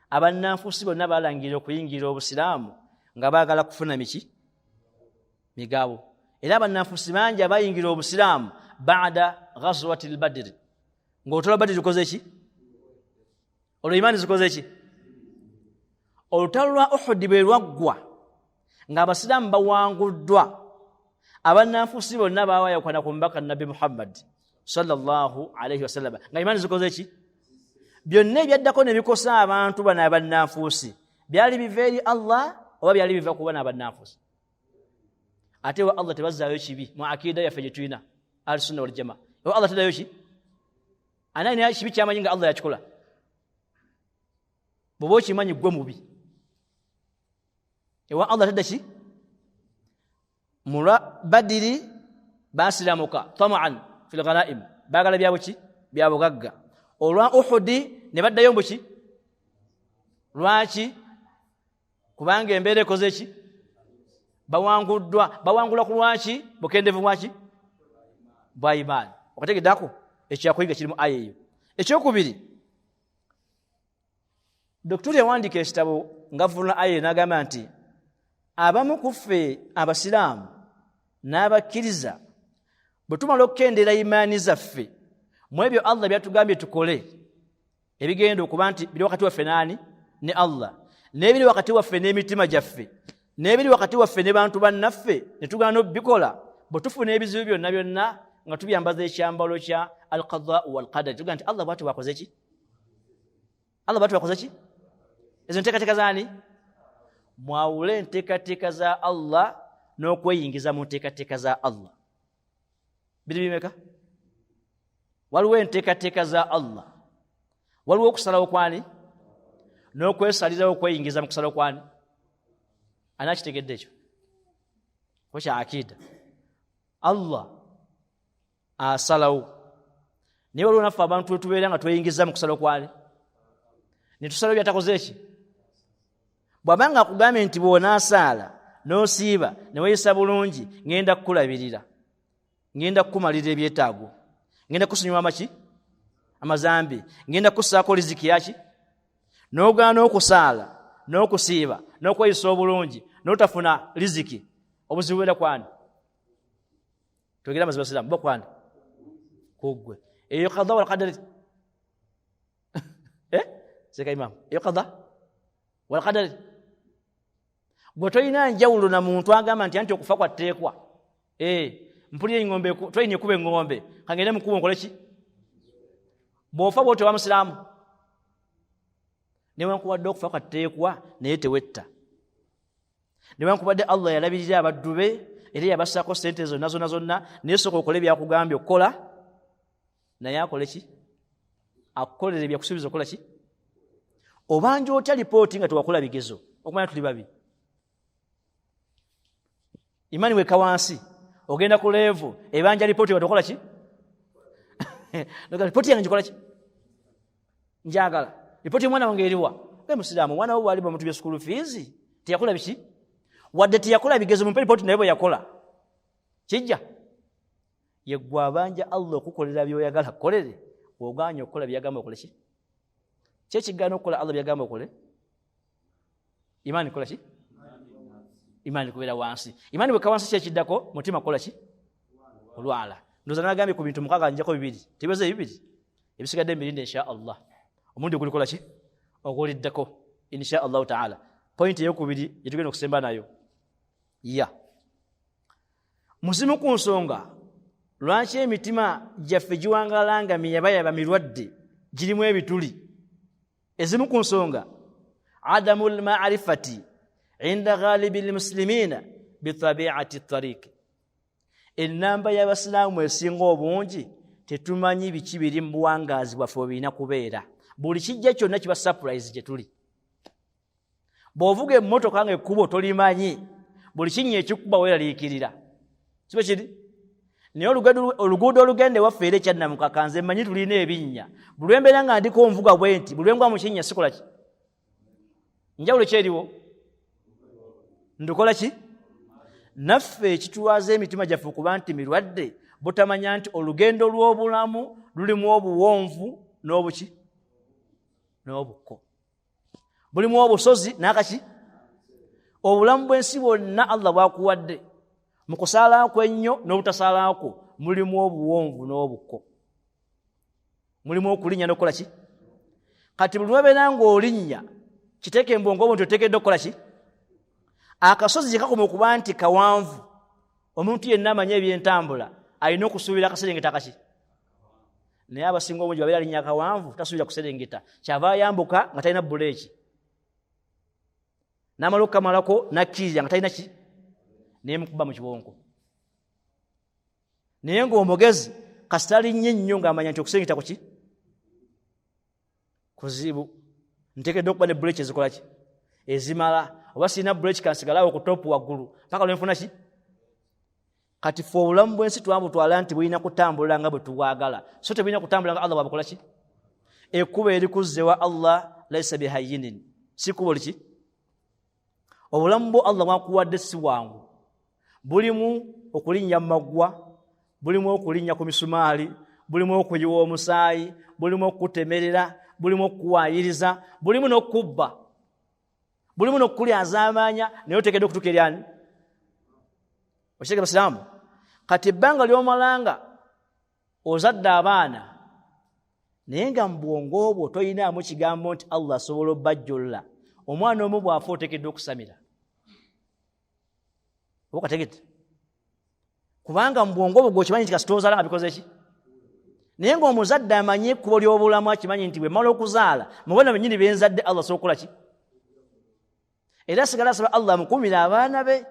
abannanfuusi bonna baalangirira okuyingira obusiraamu nga baagala kufuna migabo era abannanfuusi bangi abayingira obusiraamu baada ghazwati al-Badr ng'olutalo lwa Badiri lukoze ki olwo imaani zikoze ki olutalo lwa Uhud bwe lwaggwa ng'abasiraamu bawanguddwa abannanfuusi bonna baawayakwana ku mbaka Nabi Muhammad sallallahu alayhi wasallam nga imaani zikoze ki byonna ebyaddako ne bikosa abantu bana abannanfuusi byali biva eri Allah oba byali biva ku bana abannanfuusi ate wa Allah tebazzaayo kibi mu akida yaffe gye tulina al-sunna wal jamaa wa Allah tadayo ki anani kibi kyamanyi nga Allah yakikola bobo kimanyi gwe mubi ewa Allah tadaki mula Badiri basiramuka tama'an fil ghanaim bagala byabo ki byabo gagga olwa Uhud ne baddayo mbuki lwaki kubanga embeera ekoze ki bawangula ku lwaki bukendevu bwaki bwa imaani okategeddako ekyakuyiga kiri mu aya eyo ekyokubiri Doktori yawandika ekitabo ngavulula aya n'agamba nti abamu ku ffe abasiraamu n'abakkiriza bwe tumala okukendera imaani zaffe mu ebyo Allah byatugambye tukole ebigenda okuba nti biri wakati waffe naani ne Allah n'ebiri wakati waffe n'emitima gyaffe n'ebiri wakati waffe ne bantu bannaffe ne tugaana obikola bwe tufuna ebizibu byonna nga tubyambaza ekyambalo kya al-qadhaa wal qadar tugaa nti Allah bwatu bakoze ki Allah bwatu bakoze ki ezo nteekateeka zaani mwawule enteekateeka za Allah n'okweyingiza mu nteekateeka za Allah biri bimeka waliwo enteekateeka za Allah waliwo okusalawo kwani n'okwesalirawo okweyingiza mu kusalawo kwani anakitegedde ekyo kya akida Allah asalawo naye waliwo naffe abantu wetubeera nga tweyingiza mu kusalawo kwani netusalawo byatakoze eki bw'abanga akugambye nti bw'onaasaala n'osiiba ne weeyisa bulungi ngenda kukulabirira ngenda kukumalira ebyetaago ngenda kukusonyiwa amazambi ngenda kukussaako riziki yaki n'ogaana okusaala n'okusiiba n'okweyisa obulungi n'otafuna riziki obuzibu bwera kwani twegera amazima siramu bwa kwani kuggwe eyo qadha wal qadar seka imam eyo qadha wal qadar gwe toyina njawulo na muntu agamba nti okufa kwatteekwa mpulire engombe toyina kuba engombe kangende mukuba nkole ki bw'ofa bw'ote wa musiraamu newankubadde okufa kwateekwa naye tewetta, newankubadde Allah yalabirira abaddu be era yabassaako ssente zonna naye soka okole byakugambye okukola, naye akole ki? Akukolere byakusuubiza okola ki? Obanja otya lipooti nga tewakola bigezo, okumanya tuli babi. Imani weka wansi, ogenda ku level ebanja lipooti watokola ki? Lipooti yange njikola ki? Njagala. Lipooti mwana wange eriwa? Musiraamu, mwana wo aliba mutu bya school fees, tiyakola biki? Wadde tiyakola bigezo mumpe lipooti naye bwe yakola. Kijja. Yeggwa abanja Allah okukolera byoyagala kolere, oganya okukola byagamba okole ki? Kye kigaana okukola Allah byagamba okole? Imani kola ki? Imani kubeera wansi. Imani bwe kawansi kye kiddako, mutima kola ki? Olwala. Ndoza nagambye ku bintu mukaga njako 2. Tibeze 2. Ebisigadde mbirinde insha Allah. Omundi gulikola ki? Oguliddako insha Allah Ta'ala. Point ey'okubiri yetugenda okusemba nayo. Muzimu ku nsonga lwaki emitima gyaffe giwangalanga miyabayaba mirwadde girimu ebituli. Ezimu ku nsonga adamul ma'rifati inda ghalibil muslimina bitabi'ati at-tariq. Ennamba y'abasiraamu esinga obungi tetumanyi biki biri mu buwangazi bwaffe obirina kubeera. Buli kijja kyonna kiba surprise gye tuli. Bw'ovuga emmotoka nga ekkubo tolimanyi, buli kinnya ekikuba weeraliikirira. Sibe kiri? Naye oluguudo olugende waffe era ekyannamuka nze mmanyi tulina ebinnya. Buli lwembeera nga ndiko nvuga bwe nti, buli lwengwa mu kinnya sikola ki? Njawulo ki eriwo? Ndukola ki? Naffe ekituwaza emitima gyaffe okuba nti mirwadde, butamanya nti olugendo lw'obulamu lulimu obuwonvu n'obuki? N'obukko. Bulimu obusozi n'akaki? Obulamu bw'ensi bwonna Allah bwakuwadde. Mu kusaalaako ennyo n'obutasaalaako mulimu obuwonvu n'obukko. Mulimu okulinnya n'okukola ki? Kati buli lwabeera ng'olinnya kiteeke embongo obuntu oteekeddwa okukola ki? Akasozi gye kakoma okuba nti kawanvu, omuntu yenna amanyi ebyentambula alina okusuubira akaserengeta akaki? Naye abasinga obungi babeera alinnya akawanvu tasuubira kuserengeta, kyava ayambuka nga talina buleeki, n'amala okukamalako nakkirira nga talina ki? Naye mukuba mu kibonko. Naye ng'omugezi kasita alinnye ennyo ng'amanya nti okuserengeta kuki? Kuzibu. Nteekeddwa okuba ne buleeki ezikola ki? Ezimala. Oba sirina buleeki kansigalawo ku topu waggulu paka lwe nfuna ki? Kati ffe obulamu bw'ensi twabutwala nti bulina kutambulira nga bwe tubwagala, so tebulina kutambulira nga Allah bwabukola ki? Ekkubo erikuzze wa Allah laysa bihayyinin, si kubo liki? Obulamu bwo Allah bwakuwadde si bwangu. Bulimu okulinnya mu maggwa, bulimu okulinnya ku misumaali, bulimu okuyiwa omusaayi, bulimu okutemerera, bulimu okuwayiriza, bulimu n'okubba, bulimu n'okulyaza amaanya, naye oteekeddwa okutuuka eri ani? Okitegeera basiraamu? Kati ebbanga ly'omalanga ozadde abaana naye nga mu bwongo bwo toyinaamu kigambo nti Allah asobola obbajjolla, omwana omu bw'afa oteekeddwa okusamira. Oba okategedde? Kubanga mu bwongo bwo gwokimanyi nti kasitoozaala nga bikoze ki? Naye ng'omuzadde amanyi ekkubo ly'obulamu akimanyi nti bwe mmala okuzaala mu bana bennyini benzadde Allah asobola okukola ki? Era asigala asaba Allah amukuumire abaana be.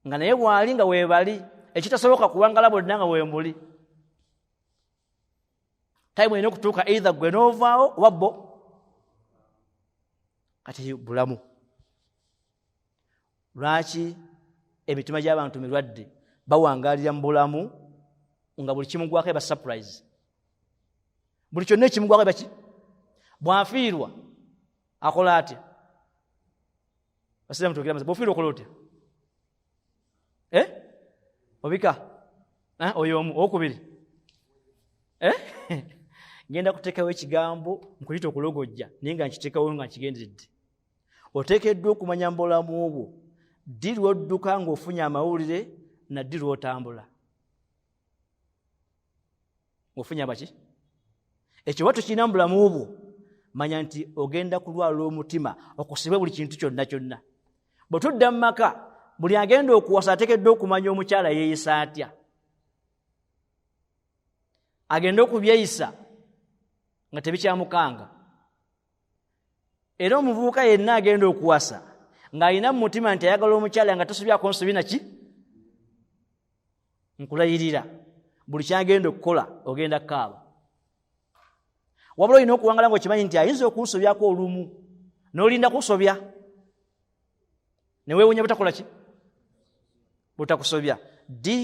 Nga naye bw'ali nga weebali, ekitasoboka kuwangala bonna nga weembuli. Tayimu erina okutuuka either gwe n'ovaawo oba bo. Kati bulamu. Lwaki emitima gy'abantu mirwadde bawangaalira mu bulamu nga buli kimugwako eba surprise? Buli kyonna ekimugwako eba ki? Bw'afiirwa akola atya? Basiraamu tugira amaze, bw'ofiirwa okola otya? Obika? Oyo omu, owokubiri? Ngenda kuteekawo ekigambo nkuyita okulogojja naye nga nkiteekawo nga nkigenderedde. Oteekeddwa okumanya mu bulamu bwo ddi lw'odduka ng'ofunye amawulire na ddi lw'otambula. Ng'ofunye abaki? Ekyo bwe tukirina mu bulamu bwo manya nti ogenda kulwala omutima okusibwe buli kintu kyonna kyonna. Bwe tudda mu maka buli agenda okuwasa ateekeddwa okumanya omukyala yeeyisa atya. Agenda okubyeyisa nga tebikyamukanga. era omuvubuka yenna agenda okuwasa ng'alina mu mutima nti ayagala omukyala nga tosobyako nsobi naki nkulayirira buli kyagenda okukola ogenda kukaaba wabula olina okuwangala ng'okimanyi nti ayinza okunsobyako olumu n'olinda kusobya ne weewunya butakola ki butakusobya ddi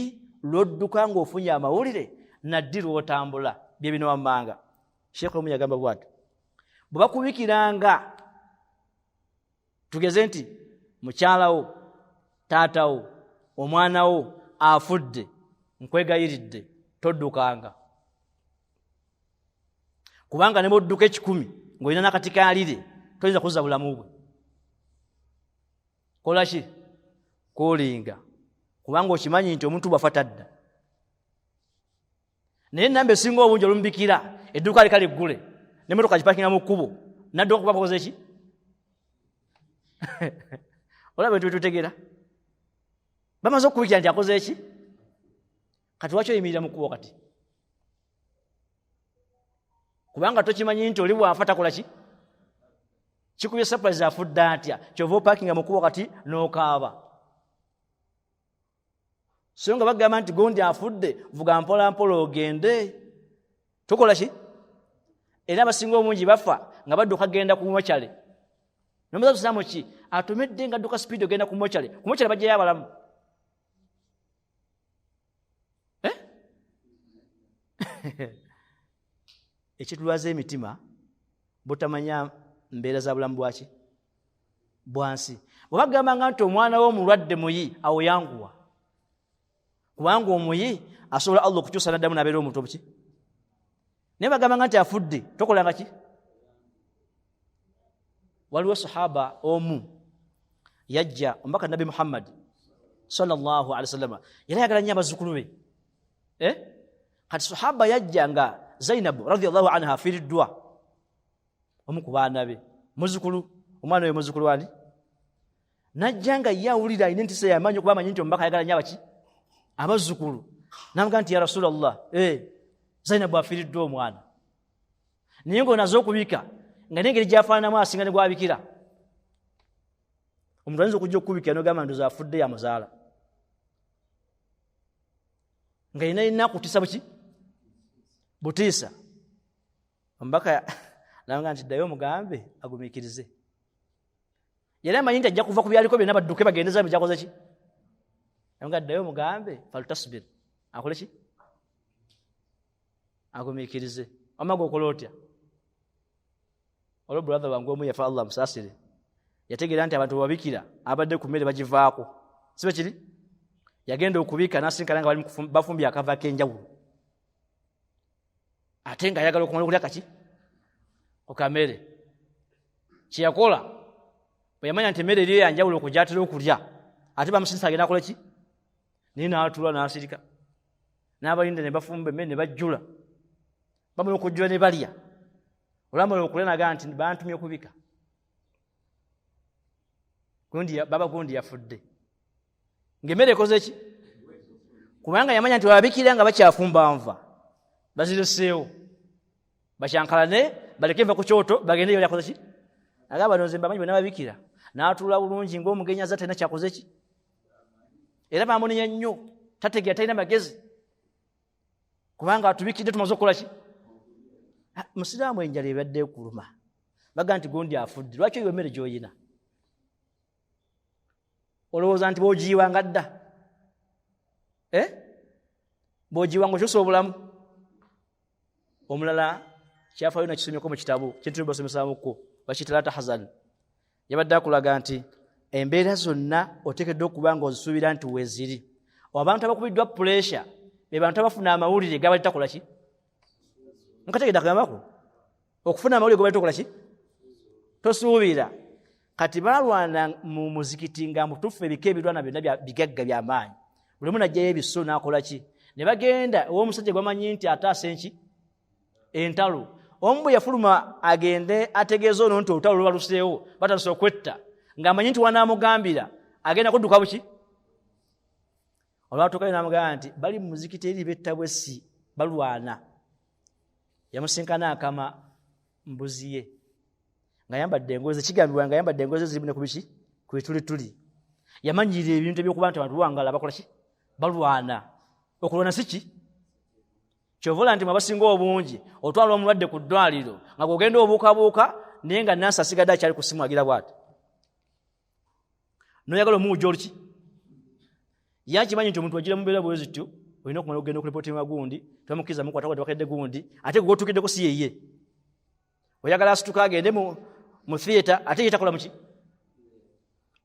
lw'odduka ng'ofunye amawulire na ddi lw'otambula bye bino wammanga Sheikh omu yagamba bw'ati bwe bakubikiranga tugeze nti mukyalawo taatawo omwanawo afudde nkwegayiridde toddukanga kubanga ne bodduka 10 ng'olina n'akati kaalire toyinza kuzza bulamu bwe kola ki koolinga kubanga okimanyi nti omuntu bwafa tadda naye namba esinga obungi olumubikira edduuka lika liggule n'emmotoka gipakinga mu kkubo nadda okuba bakoze ki olaba bintu bitutegeera bamaze okubikira nti akoze ki kati lwaki oyimirira mu kkubo kati kubanga tokimanyi nti oli bwafa takola ki kikubye surprise afudde atya kyova opakinga mu kkubo kati n'okaaba so nga bagamba nti gondi afudde vuga mpola mpola ogende tukola ki era abasinga omungi bafa nga badduka genda ku mochale nomuza tusamo ki atomedde nga adduka speed ogenda ku mochale bajjayo abalamu ekitulwaza emitima butamanya mbeera za bulamu bwaki bwansi bwe bagambanga nti omwana w'omulwadde muyi awo yanguwa kubanga omuyi asobola Allah okukyusa n'addamu n'abeera omuntu obuki naye bagambanga nti afudde tokolanga ki waliwo sahaba omu yajja omubaka Nabi Muhammad sallallahu alaihi wasallam yali ayagala nnyo abazzukulu be kati sahaba yajja nga Zainab radhiyallahu anha afiriddwa omu ku baana be muzzukulu omwana we muzzukulu wani najja nga ye awulira ayina entisa yamanyi okuba amanyi nti omubaka ayagala nnyo abaki abazzukulu n'amugamba nti ya Rasulallah Zainab afiriddwa omwana naye ng'onaze okubika nga n'engeri gy'afaananamu asinga ne gwabikira omuntu ayinza okujja okubikira n'ogamba ndoza afudde yamuzaala nga yina kutiisa buki butiisa omubaka n'amugamba nti ddayo omugambe agumiikirize yali amanyi nti ajja kuva ku byaliko byonna badduke bagendeza byakoze ki n'amugamba ddayo omugambe faltasbir akole ki agumiikirize amaga okola otya olwo brother wange omu yafa Allah musaasire yategeera nti abantu babikira abadde ku mmere bagivaako sibe kiri yagenda okubika n'asinkana nga bali bafumbye akava k'enjawulo ate nga ayagala okumala okulya kaki okamere kyeyakola bwe yamanya nti emmere eriyo yanjawulo okugyatera okulya ate bamusindisa agenda akole ki naye n'atula n'asirika n'abalinda ne bafumba emmere ne bajjula bamala okujjula ne balya olwamala okulya nagaa nti bantumye okubika baba gundi yafudde ng'emmere ekoze ki kubanga yamanya nti babikira nga bakyafumba nva bazireseewo bakyankalane baleke nva ku kyoto bagende yo yakoze ki agamba nonze mbamanyi bwe nababikira n'atuula bulungi ng'omugenyi aza talina kyakoze ki era bamunenya nnyo tategera talina magezi kubanga atubikidde tumaze okukola ki musiraamu enjala ebadde ekuluma baga nti gundi afudde lwaki oyo emmere gy'oyina olowooza nti bw'ogiyiwanga dda bw'ogiyiwanga okyusa obulamu omulala kyafaayo nakisomyeko mu kitabu kintu basomesaamuko bakiyita la tahzan yabadde akulaga nti embeera zonna oteekeddwa okuba nga ozisuubira nti weeziri abantu abakubiddwa puleesha be bantu abafuna amawulire gaba litakola ki nkategedde akagambako okufuna amawulire gaba litakola ki tosuubira kati balwana mu muzikiti nga mutufu ebika ebirwana byonna bigagga by'amaanyi buli omu najjayo ebiso n'akola ki ne bagenda ow'omusajja gwamanyi nti ataasa enki entalo omu bwe yafuluma agende ategeeza ono nti olutalo luba luseewo batandise okwetta ng'amanyi nti wanaamugambira agenda kudduka buki olwatuukayo n'amugamba nti bali mu muzikiti eri bettabwesi balwana yamusinkana akama mbuzi ye ngayambadde engoze kigambibwa ngayambadde engoze zibune kubishi kwetuli yamanyira ebintu ebyokuba nti abantu wangala bakola ki balwana okulwana siki kyovola nti mabasinga obungi otwala omulwadde ku ddwaliro nga gogenda obuukabuuka naye nga nansi asigadde akyali ku simu agira bwati noyagala omuwujja oluki yakimanyi nti omuntu wagira mubeera bwezi ttyo olina okumala okugenda okulipotinga gundi tebamukiriza mukwata wadde bakedde gundi ate gwe otuukiddeko si yeye oyagala asituka agende mu theatre ate ye takola muki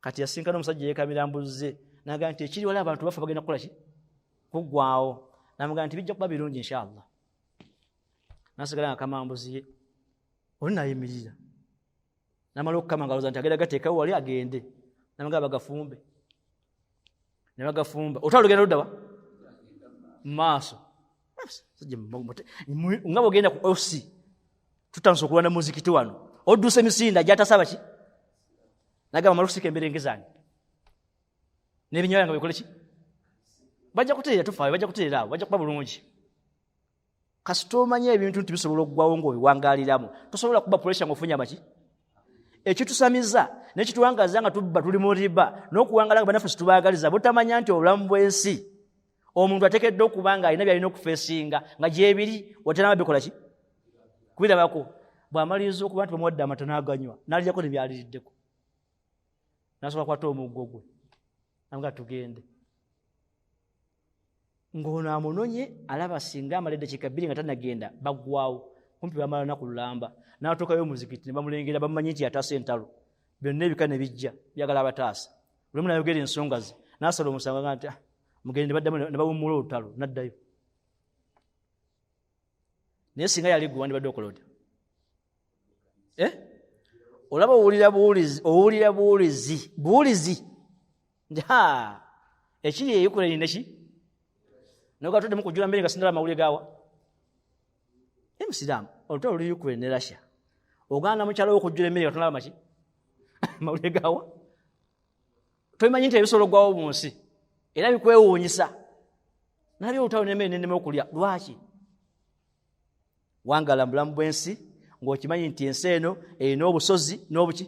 kati yasinkana omusajja yeekamira mbuze naga nti ekiri wali abantu bafa bagenda kukola ki kuggwaawo namugaa nti bijja kuba birungi inshallah nasigala nga kamambuzi ye oli nayimirira namala okukama nga loza nti agenda gateekawo wali agende namugaa bagafumbe ne bagafumba otwala lugenda luddawa maaso nga bwogenda ku osi tutansa okulwana muzikiti wano odduse emisinda gyatasaba ki nagamba mala okusika emberenge zange n'ebinyoya nga bikole ki bajja kutereera tufaayo bajja kutereera awo bajja kuba bulungi kasita omanye ebintu nti bisobola okuggwawo ng'obiwangaaliramu tosobola kuba puresha ng'ofunye amaki ekitusamiza n'ekituwangaza nga tubba tuli mu riba n'okuwangala nga bannaffe situbaagaliza butamanya nti obulamu bw'ensi omuntu ateekeddwa okuba nga alina byalina okufeesinga nga gyebiri watanaba bikola ki kubirabako bw'amaliriza okuba nti bamuwadde amata n'aganywa n'aliryako ne byaliriddeko nasobola kwata omuggo gwe namuga tugende ng'ono amunonye alaba singa amaledde kikabiri nga tanagenda baggwawo kumpi bamala naku lulamba n'atuukayo omuzikiti ne bamulengera bamumanyi nti yataasa entalo byonna ebika ne bijja byagala abataasa lulimu nayogera ensonga ze n'asala omusango nga nti mugende baddamu ne bawummula olutalo n'addayo naye singa yali gwe wandibadde okola oti olaba owulira buwulizi nti ekiri eyukuleni neki nogatudde mu kujjula mbere nga sindala amawulire gaawa musiraamu olutalo luli Ukraine ne Russia oganda mukyalo okujjula emmere nga tonalaba maki amawulire gaawa tomanyi nti ebisobola oggwawo mu nsi era bikwewuunyisa nalabye olutalo n'emmere n'ennema okulya lwaki wangala mu bulamu bw'ensi ng'okimanyi nti ensi eno erina obusozi n'obuki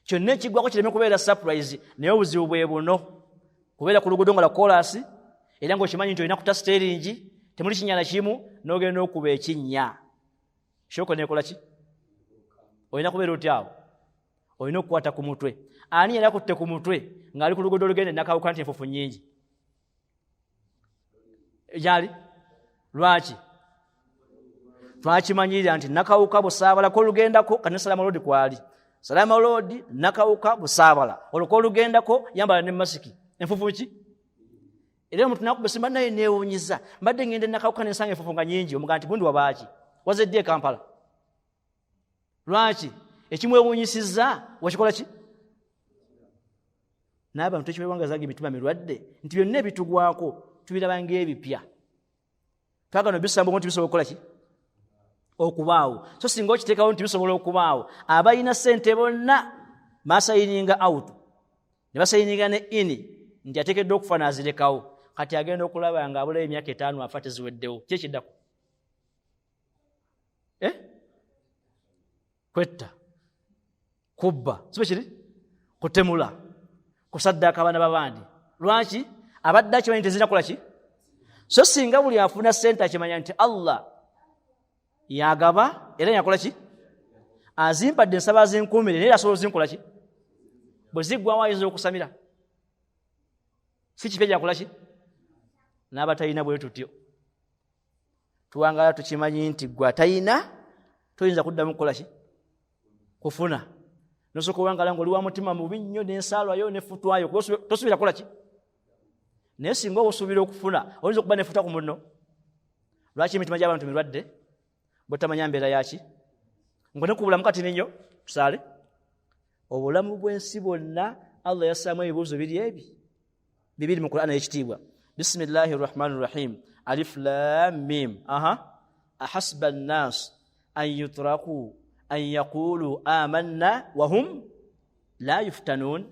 kyonna ekiggwako kireme kubeera surprise naye obuzibu bwe buno kubeera ku luguudo nga la kolasi era ng'okimanyi nti olina kuta steeringi temuli kinyana kimu n'ogenda okuba ekinnya kyoko neekola ki olina kubeera oti awo olina okukwata ku mutwe ani yali akutte ku mutwe ng'ali ku luguudo olugende nakawuka nti enfufu nnyingi gyali lwaki twakimanyirira nti nakawuka busaabala kolugendako kane salama loodi kwali salama loodi nakawuka busaabala olwo olugendako yambala ne masiki enfufu ki era omuntu nakubesima naye neewunyiza mbadde ngende nakawuka nensanga enfufu nga nyingi omuga nti bundi wabaaki wazedde e Kampala lwaki ekimwewunyisiza wakikola ki n'abantu tekibewangazaga emitima mirwadde nti byonna ebitugwako tubiraba ng'ebipya twagano bisambo nti bisobola okukola ki okubaawo so singa okiteekawo nti bisobola okubaawo abalina ssente bonna masayininga out ne basayininga ne ini nti ateekeddwa okufa n'azirekawo kati agenda okulaba nga abulayo emyaka 5 afa teziweddewo kyekiddako kwetta kubba sibe kiri kutemula kusaddaaka abaana b'abandi lwaki abadde akimanyi tezirina kukola ki so singa buli afuna ssente akimanya nti Allah yagaba era yakola ki azimpadde ensaba zinkumire naye asobola zinkola ki bwe ziggwawo ayinza okusamira si kipya gyakola ki n'abatalina bwe tutyo tuwangala tukimanyi nti gwe atalina toyinza kuddamu kukola ki kufuna nosooka owangala ng'oli wa mutima mubi nnyo n'ensaalwayo n'effutwayo tosuubira kukola ki naye singa obusuubira okufuna oyinza okuba n'effuta ku munno lwaki emitima gy'abantu mirwadde bwetamanya mbeera yaki ngone ku bulamu kati ninyo tusaale obulamu bw'ensi bwonna Allah yassaamu ebibuuzo bibiri mu Qur'an ekitiibwa bismillahi rrahmani rrahim alif lam mim ahasiba annas an yutraku an yaqulu amanna wa hum la yuftanun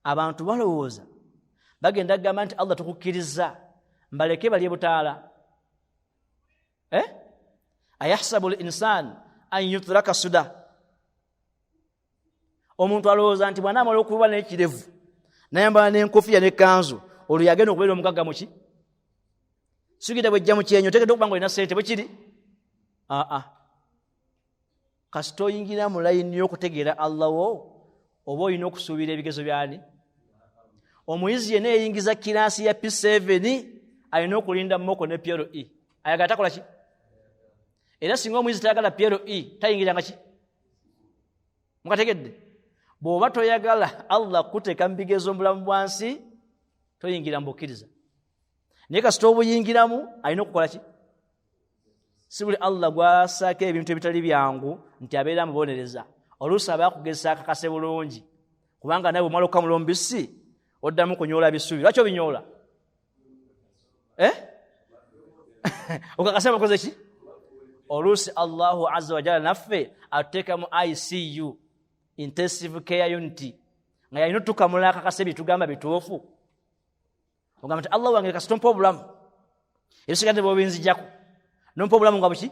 abantu balowooza bagenda kugamba nti Allah tukukkiriza mbaleke balye butaala ayahsabu linsan an yutraka suda. Omuntu alowooza nti bwana amala okuba n'ekirevu nayambala n'enkofiya n'ekkanzu olwo yagenda okubeera omugagga muki sigida bwejja mu kyenyo oteekeddwa okuba nga olina ssente bwe kiri kasita oyingira mu layini y'okutegeera Allah wo oba olina okusuubira ebigezo byani. Omuyizi yenna eyingiza kiraasi ya P7 alina okulinda mmoko ne PLE ayagala takola ki era singa omuyizi tayagala PLE tayingiranga ki mukategedde. Bw'oba toyagala Allah kuteeka mu bigezo mubulamu bwansi toyingira mbukkiriza. Naye kasita obuyingiramu alina okukola ki si buli Allah gwasaako ebintu ebitali byangu nti abeera amubonereza. Oluusi aba akugezesa akakase bulungi kubanga nawe omala okamula omubisi oddamu kunyoola bisubi. Lwaki obinyoola? Okakase bakoze ki? Oluusi Allahu azza wa jalla naffe atuteeka mu ICU, intensive care unit, nga yalina tukamula akakase bitugamba bituufu. Ogamba nti Allah wange kasita ompa obulamu ebisigadde bw'obinzijjako nompa obulamu nga buki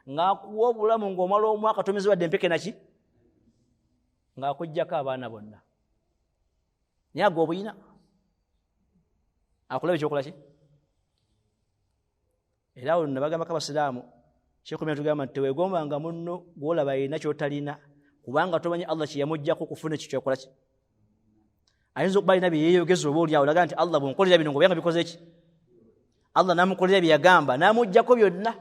ng'akuwa obulamu ng'omala omwaka tomezebwadde empeke naki ng'akuggyako abaana bonna naye agwa obuyina akulaba ekyokola ki. Era awo nabagambako abasiraamu Sheikh tugamba nti teweegombanga munno gw'olaba alina ky'otalina kubanga tomanyi Allah kye yamuggyako kufuna ekyo kyokola ki. Ayinza okuba alina bye yeeyogeza oba oli awo olaga nti Allah bw'onkolera bino ng'obyanga bikoze ki. Allah n'amukolera bye yagamba n'amuggyako byonna.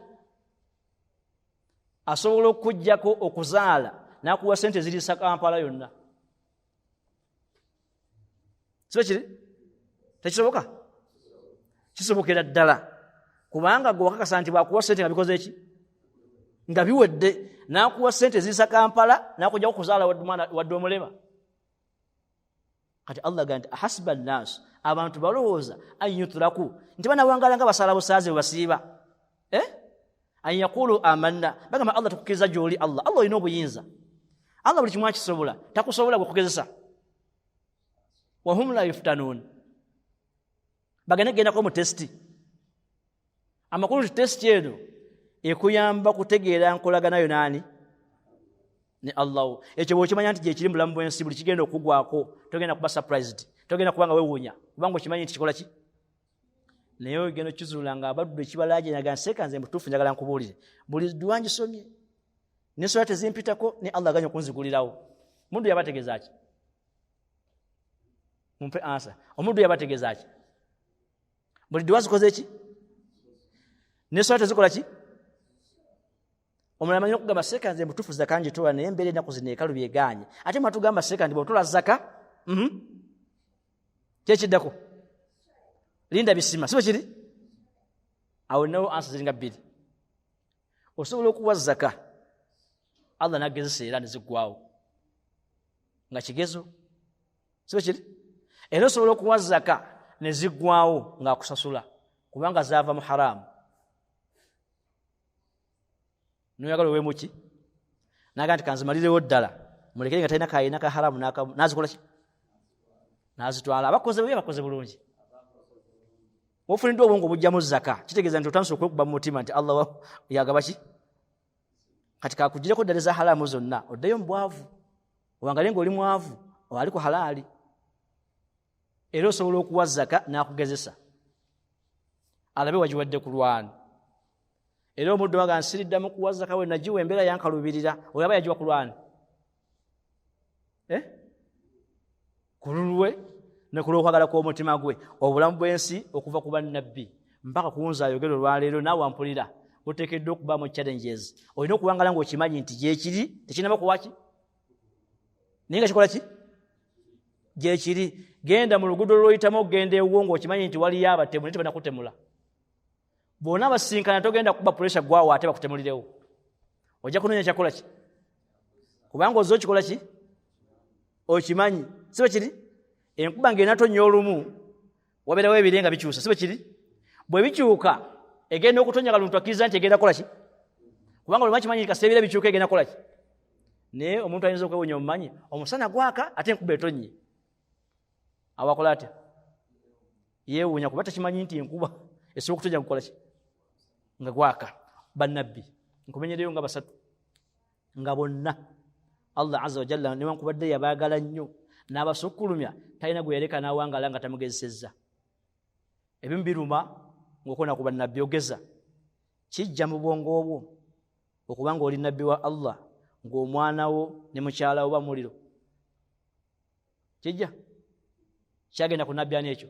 Asobola okuggyako okuzaala n'akuwa ssente ziriisa Kampala yonna. Sibe kiri? Tekisoboka? Kisobokera ddala kubanga gwe wakakasa nti bw'akuwa ssente nga bikoze ki nga biwedde n'akuwa ssente ziriisa Kampala n'akuggyako okuzaala wadde omulema. Kati Allah gamba nti ahasiba nnaasu abantu balowooza an yutraku nti banawangala nga basala busaazi bwebasiiba an yaqulu amanna bagamba Allah tukukkiriza gy'oli Allah olina obuyinza Allah buli kimu akisobola takusobola gwe kugezesa wahum la yuftanuun bagane gendako mu testi amakulu ti testi eno ekuyamba kutegeera nkolaganayo naani ni Allah. Ekyo bw'okimanya nti gye kiri mubulamu bw'ensi buli kigenda okugwako togenda kuba surprised togenda kubanga weewuunya kubanga okimanyi nti kikola ki. Naye ogenda okizuula nga abaddu ekibalaje naga nseka nze mutuufu njagala nkubuulire buli dduwa ngisomye n'ensola tezimpitako ne Allah aganya okunzigulirawo. Omuntu yabategeeza ki? Mumpe ansa. Omuntu yabategeeza ki? Buli dduwa zikoze ki? N'ensola tezikola ki? Omulamanyi okugamba seka nze mutuufu zaka ngitola naye embeera ennaku zino ekalu byeganye ate mwatugamba seka ndi bw'otola zaka kyekiddako linda bisima sibe kiri awo nawo ansa ziringa bbiri. Osobola okuwa zaka Allah n'agezesa era neziggwawo nga kigezo sibe kiri era osobola okuwa zaka neziggwawo ng'akusasula kubanga zaava mu haramu. Noyagala owe muki naga nti kanzimalirewo ddala mulekere nga talina kayina ka haramu nazikola ki nazitwala. Abakoze bwe bakoze bulungi ofuniddwa obwongo bujjamu zaka kitegeeza nti otandise okwekuba mu mutima nti Allah yagaba ki kati kakugireko ddala za haramu zonna oddeyo mu bwavu owangale ng'oli mwavu ali ku halaali. Era osobola okuwa zaka n'akugezesa alabe wagiwadde ku lwana. Era omuddu waga nsiriddamu kuwa zaka we nagiwa embeera yankalubirira olaba yagiwa ku lwana ku lulwe ne ku lw'okwagala kw'omutima gwe obulamu bw'ensi okuva ku bannabbi mpaka ku nze ayogera olwaleero naawe wampulira oteekeddwa okubaamu challenges. Olina okuwangala ng'okimanyi nti gyekiri tekinaba kuwaki naye nga kikola ki gyekiri. Genda mu luguudo lw'oyitamu okugenda ewuwo ng'okimanyi nti waliyo abatemu naye tebanakutemula. Bw'ona basinkana togenda kuba pressure gwawo ate bakutemulirewo ojja kunoonya kyakola ki kubanga ozze okikola ki okimanyi sibe kiri. Enkuba ng'enatonnya olumu wabeerawo ebire nga bikyusa sibe kiri. Bwe bikyuka egenda okutonya kaluntu akkiriza nti egenda kukola ki kubanga oluma kimanyi kasita ebire bikyuka egenda kukola ki. Naye omuntu ayinza okwewuunya omumanyi omusana gwaka ate enkuba etonnye awakola atya yeewuunya kuba takimanyi nti enkuba esobola okutonya kukola ki nga gwaka. Bannabbi nkumenyereyo nga basatu nga bonna Allah azza wa jalla newankubadde yabaagala nnyo n'abasukkulumya talina gwe yareka n'awangala nga tamugezesezza. Ebimu biruma ng'okona ku bannabbi ogeza kijja mu bwongo obwo okubanga oli nabbi wa Allah ng'omwana wo ne mukyala wo bamuliro kijja kyagenda ku nabbi ani ekyo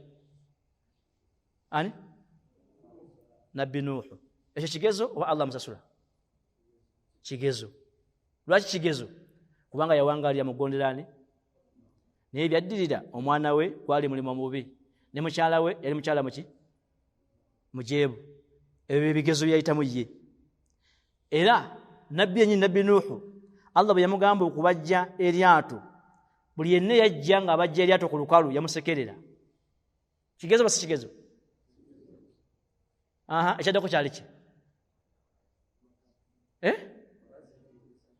ani nabbi Nuhu. Ekyo kigezo oba Allah musasula kigezo. Lwaki kigezo? Kubanga yawangalira mugonderani naye byaddirira omwana we kwali mulimo mubi ne mukyala we yali mukyala muki mujeebu. Ebyo bigezo byayitamu ye. Era nabbi yennyini nabbi Nuhu Allah bwe yamugamba okubajja eryato buli yenna yajja nga abajja eryato ku lukalu yamusekerera. Kigezo basi kigezo? Ekyaddako kyali ki?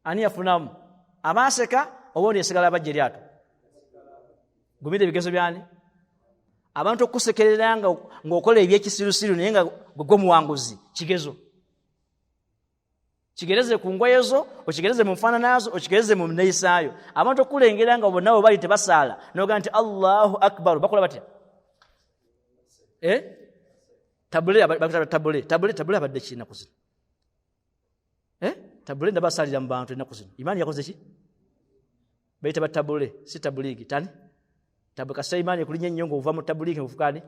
Ani yafunamu? Abaaseka oba yasigala abajja eryato? Gumira ebigezo byani? Abantu okusekerera ng'okola ebyekisirusiru naye nga gwe muwanguzi kigezo. Kigereze ku ngoye zo, okigereze mu nfaananazo, okigereze mu neeyisaayo. Abantu okulengera nga bonna bo bali tebasaala n'ogaa nti Allahu akbar bakola batya? Tabule abadde ki ennaku zino? Tabule ndabasaalira mu bantu ennaku zino. Imaani yakoze ki? Bayita batabule, si tabuliigi. Tani? Kasita imaani ekulinya ennyo ng'ova mu tabuliigi ng'ofukaani?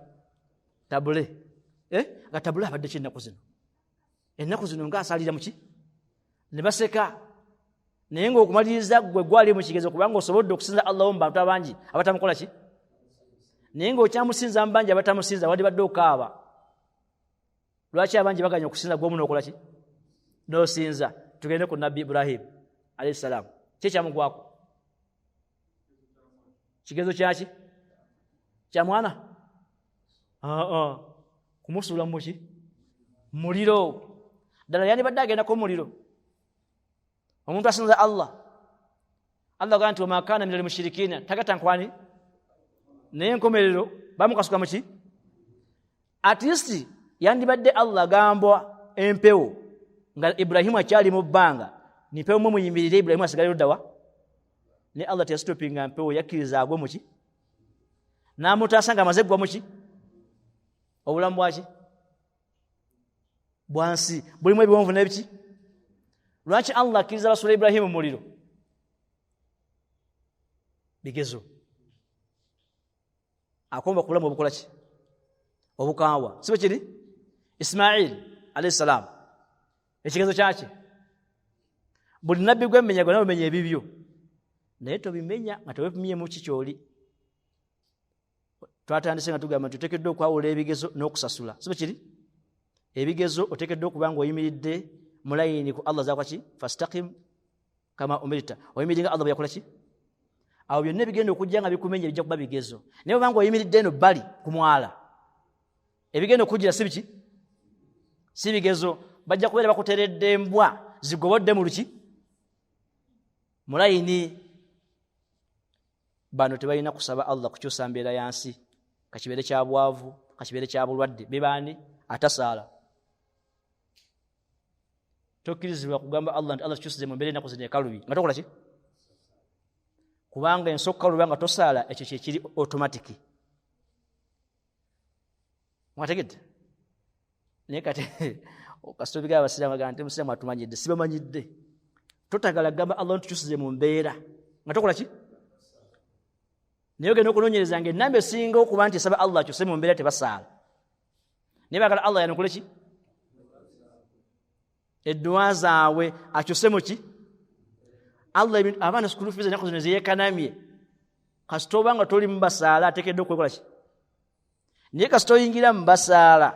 Tabule. Nga tabule abadde ki ennaku zino? Ennaku zino ng'asaalira mu ki? Ne baseka. Naye ng'okumaliriza gwe gwali mu kigezo kubanga osobodde okusinza Allah mu bantu abangi abatamukola ki? Naye ng'okyamusinza mu bangi abatamusinza wandibadde okaaba. Lwaki abangi baganya okusinza gwe omu n'okola ki? N'osinza. Tugende ku nabbi Ibrahim alayhi salaam. Ki ekyamugwako? Kigezo kyaki? Kya mwana? Kumusuula mu ki? Muliro. Ddala yandibadde agendako muliro. Omuntu asinza Allah agamba nti wama kaana minal mushirikiina tagatankwani naye enkomerero bamukasuka mu ki? At least yandibadde Allah agambwa empewo nga Ibrahimu akyali mu bbanga nimpewo mwe muyimirire Ibrahimu asigale ddawa ne Allah teyasitopinga mpewo yakkiriza agwe mu ki? N'amutaasa nga amaze gwa mu ki? Obulamu bwaki? Bwansi bulimu ebiwonvu n'ebiki? Lwaki Allah akkiriza basuula Ibrahimu mu muliro? Bigezo. Akomba kubulamu obukola ki? Obukaawa. Si bwe kiri? Ismail alayhi salaam. Ekigezo kyaki? Buli nabbi gwemmenya gwe nawe omenya ebibyo. Naye tobimenya nga tewepimye mu kikyoli. Twatandise nga tugamba nti oteekeddwa okwawula ebigezo n'okusasula. Si bwe kiri? Ebigezo oteekeddwa okuba nga oyimiridde mu layini ku Allah zakwa ki? Fastaqim kama umirta. Oyimiridde nga Allah bwe yakola ki? Awo byonna ebigenda okujja nga bikumenya bijja kuba bigezo. Naye obanga oyimiridde eno bbali ku mwala ebigenda okujjira si biki? Si bigezo. Bajja kubeera bakuteredde embwa zigobodde mu luki? Mu layini. Bano tebalina kusaba Allah kukyusa mbeera yansi kakibeere kya bwavu kakibeere kya bulwadde bebaani atasaala. Tokkirizibwa kugamba Allah nti Allah kyusize mu mbeera ennaku zino ekalubi nga tokola ki? Kubanga ensokka luba nga tosaala ekyo kyekiri automatic. Mwategedde? Naye kati kasita obigaba abasiraamu bagamba nti musiraamu atumanyidde sibamanyidde. Totagala gamba Allah ntukyusize mu mbeera nga tokola ki? Naye ogenda okunoonyereza ng'ennamba esinga okuba nti esaba Allah akyuse mu mbeera tebasaala. Naye baagala Allah yanukule ki? Edduwa zaabwe akyuse mu ki? Allah abaana school fees ennaku zino zeyeekanamye. Kasita oba nga toli mu basaala ateekeddwa okwekola ki? Naye kasita oyingira mu basaala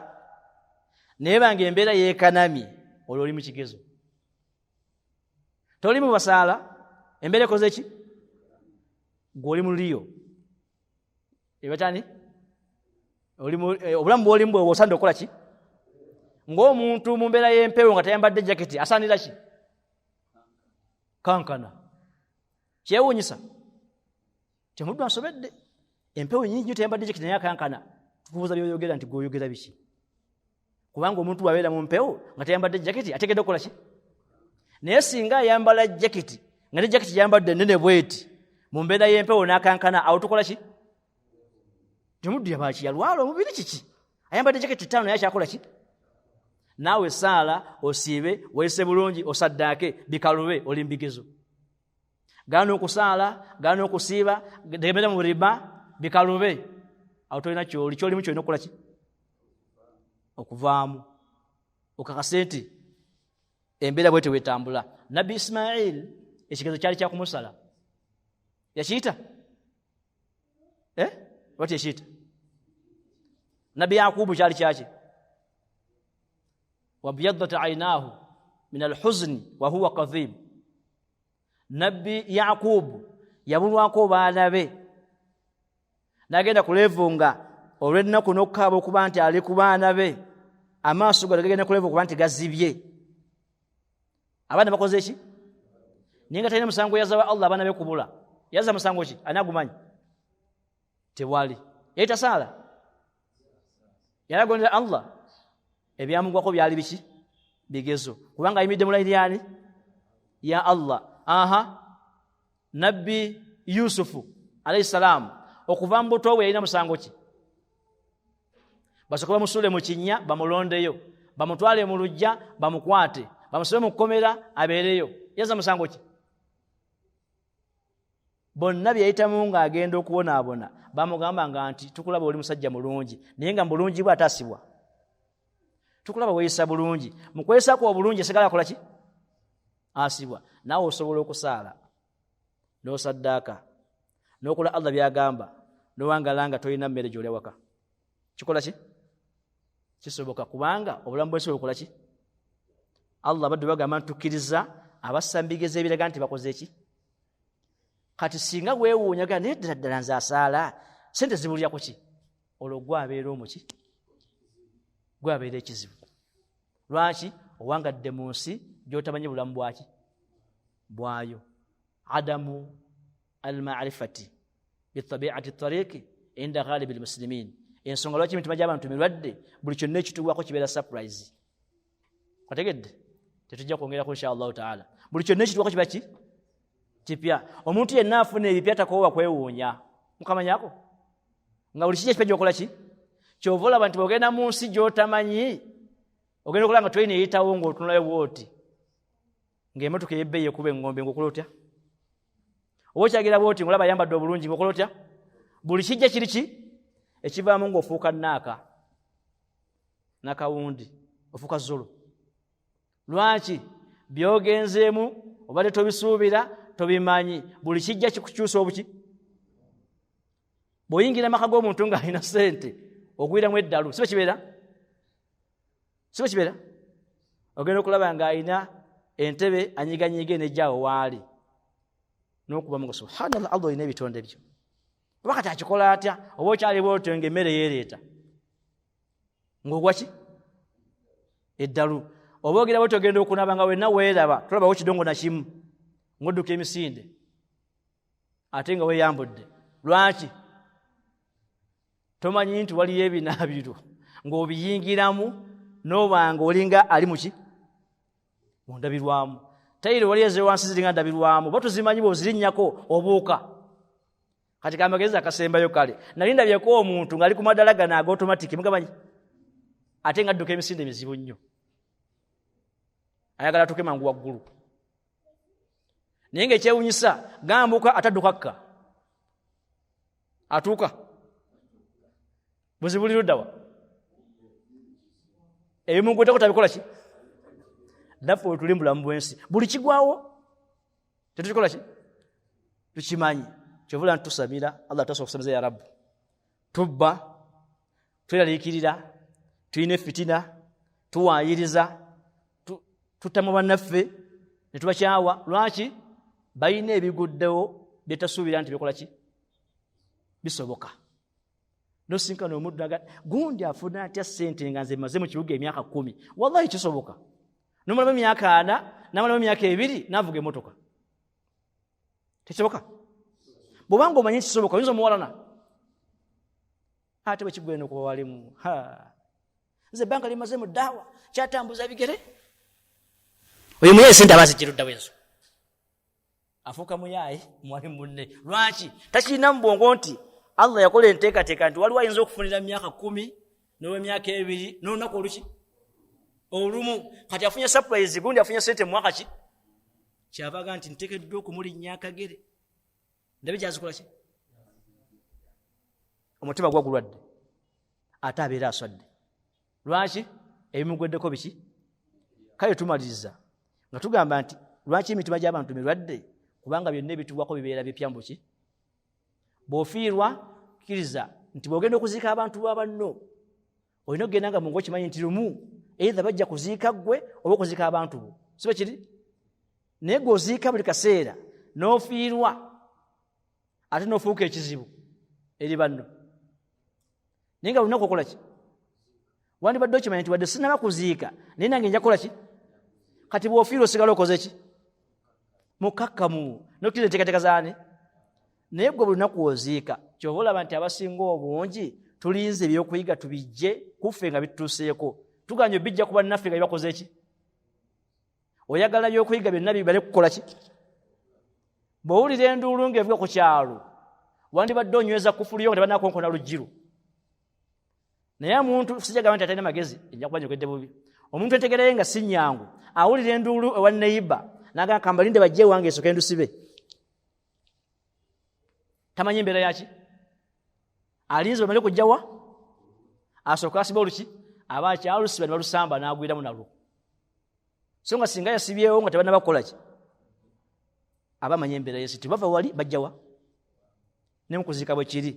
naye banga embeera yeekanamye olwo oli mu kigezo. Toli mu basaala embeera ekoze ki? Gw'oli mu liyo. Ebatani? Obulamu bw'olimu bwe osande okola ki? Ng'omuntu mu mbeera y'empewo nga tayambadde jaketi asaanira ki? Kankana. Kyewuunyisa. Temuddu ansobedde. Empewo nnyingi nnyo tayambadde jaketi naye akankana. Tukubuuza by'oyogera nti gw'oyogera biki? Kubanga omuntu bw'abeera mu mpewo nga tayambadde jaketi ateekeddwa okukola ki? naye singa ayambala jacket nga ne jacket yambadde nene bweti mu mbeera y'empewo n'akankana awo tukola ki? Temuddu yabaki yalwala omubiri kiki? Ayambadde jacket 5 yakyakola ki? Naawe saala osiibe weese bulungi osaddaake bikalube oli mbigezo. Gaana okusaala, gaana okusiiba, demera mu riba bikalube. Awo tolina kyoli, kyolimu kyolina okukola ki? Okuvaamu. Okakase nti embeera bwete wetambula. Nabbi Ismail ekigezo kyali kya kumusala. Yakiyita? Wati yakiyita? Nabbi Yakubu kyali kyaki? وابيضت عيناه من الحزن وهو كظيم. Nabbi Yakubu yabulwako baana be nagenda kulevunga olw'ennaku n'okukaaba okuba nti ali ku baana be amaaso gagenda kulevunga okuba nti gazibye. Abaana bakoze ki? Naye nga talina musango yazaba Allah abaana be kubula. Yaza musango ki? Anagumanyi? Tewali. Yayita saala? Yalagondera Allah. Ebyamugwako byali biki? Bigezo. Kubanga ayimidde mu layini yani? Ya Allah. Nabbi Yusufu alayhi salam okuva mu buto bwe yalina musango ki? Basoka bamusule mu kinnya bamulondeyo, bamutwale mu lujja bamukwate, bamusule mu kkomera abeereyo. Yaza musango ki? Bonna bye yayitamu ng'agenda okubonaabona bamugambanga nti tukulaba oli musajja mulungi, naye nga mulungi bwe atasibwa. Tukulaba weeyisa bulungi, mu kweyisa kwa obulungi esigala akola ki? Asibwa. Naawe osobola okusaala n'osaddaaka n'okola Allah byagamba n'owangala nga tolina mmere gy'olya waka. Kikola ki? Kisoboka kubanga obulamu bw'ensi bukola ki? Allah baddu bagamba ntukkiriza abassa mbigeze ebiraga nti bakoze ki? Kati singa weewuunyaga naye ddala nze asaala sente zibulya ku ki? Olwo gwe abeera omuki? Gwe abeera ekizibu. Lwaki? Owangadde mu nsi gy'otamanyi bulamu bwaki? Bwayo. Adamu al-ma'rifati bitabi'ati at-tariqi inda ghalib al-muslimin. Ensonga lwaki emitima gy'abantu mirwadde buli kyonna ekituubwako kibeera surprise. Kategedde? Tetujja kwongerako inshallah ta'ala. Buli kyonna ekituubwako kiba ki? Kipya. Omuntu yenna afuna ebipya takoowa kwewuunya. Mukamanyako? Nga buli kijja kipya gy'okola ki? Kyova olaba nti bw'ogenda mu nsi gy'otamanyi ogenda okola nga twine eyitawo ng'otunulayo bw'oti ng'emmotoka ey'ebbeeyi ekuba eŋŋombe ng'okola otya? Oba okyagira bw'oti ng'olaba ayambadde obulungi ng'okola otya? Buli kijja kiri ki? Ekivaamu ng'ofuuka nakawundi ofuuka zolo. Lwaki? Byogenzeemu obadde tobisuubira tobimanyi. Buli kijja kikukyusa obuki? Bw'oyingira amaka g'omuntu ng'alina ssente ogwiramu eddalu sibe kibeera? Sibe kibeera? Ogenda okulaba ng'alina entebe anyiganyiga n'ejjaawo waali n'okubamu nga subhanallah Allah olina ebitonde byo. Oba kati akikola atya? Oba okyali bw'otyo ng'emmere yeereeta ng'ogwa ki? Eddalu. Oba ogira bw'otyo ogenda okunaba nga wenna weeraba tolabawo kidongo na kimu ng'odduka emisinde ate nga weeyambudde. Lwaki? Tomanyi nti waliyo ebinaabiro ng'obiyingiramu n'obanga olinga ali muki? Mu ndabirwamu. Tayiro waliyo ezewansi ziringa ndabirwamu bo tuzimanyi bw'ozirinnyako obuuka. Kati kamagezi akasembayo kale nali ndabyeko omuntu ng'ali ku madala gano aga automatic mugamanyi ate nga adduka emisinde mizibu nnyo ayagala atuuke mangu waggulu naye ng'ekyewunyisa gambuka ataddukakka atuuka buzibulira ddawa ebimunkwetako tabikola ki? Naffe we tuli mu bulamu bw'ensi buli kigwawo tetukikola ki? Tukimanyi. Kyovula ntusabira Allah tasobola okusamiza ya Rabbi. Tubba, tweraliikirira, tulina fitina, tuwaayiriza, tutamu bannaffe ne tubakyawa. Lwaki? Balina ebiguddewo byetasuubira nti bikola ki? Bisoboka. Nosinkana omuddu naga gundi afuna atya ssente nga nze maze mu kibuga emyaka 10. Wallahi kisoboka. Nomulamu emyaka 4, namulamu emyaka 2 navuga emmotoka. Tekisoboka? Bw'obanga omanyi kisoboka oyinza omuwalana. Ate bwe kigwena okuba walimu. Nze ebbanga limaze mu ddaawa kyatambuza bigere. oyo muyayi sente abazi kirudda wenzo afuuka muyayi mwali munne lwaki takirina mu bwongo nti Allah yakola enteekateeka nti waliwo ayinza okufunira myaka 10 n'emyaka 2 n'olunaku olumu kati afunye surprise gundi afunye sente mu mwaka ki kyavaga nti nteekeddwa okumulinnya akagere ndabe gyazikola ki omutima gwa gulwadde ate abeera aswadde lwaki ebimugweddeko biki kale tumaliriza nga tugamba nti lwaki emitima gy'abantu mirwadde kubanga byonna ebitubwako bibeera bipyambu ki bw'ofiirwa kkiriza nti bw'ogenda okuziika abantu b'abanno olina okugenda nga mungu okimanyi nti lumu eitha bajja kuziika ggwe oba okuziika abantu bo sibe kiri naye gw'oziika buli kaseera n'ofiirwa ate n'ofuuka ekizibu eri banno naye nga lunaku okola ki wandibadde okimanyi nti wadde sinaba kuziika naye nange nja kukola ki kati bw'ofiirwa osigala okoze ki mukakkamu n'okkiriza enteekateeka zaani naye gwe buli lunaku oziika kyova olaba nti abasinga obungi tulinze ebyokuyiga tubijje kuffe nga bitutuuseeko tuganya bijja kuba naffe nga bibakoze ki oyagala byokuyiga byonna bibale kukola ki bw'owulira enduulu ng'evuga ku kyalo wandibadde onyweza kufuliyo nga tebanakonkona luggiru naye omuntu sijagamba nti atalina magezi ejja kuba nyokedde bubi omuntu entegeraye nga si nnyangu awulira enduulu ewa neyiba n'agamba kambalinde bajje ewange esooke ndusibe tamanyi embeera yaki alinze bamale kujja wa asooka asiba oluki aba akyalusiba ne balusamba n'agwiramu nalwo so nga singa yasibyewo nga tebanaba kukola ki aba amanyi embeera yesi tibava wali bajja wa ne mukuziika bwe kiri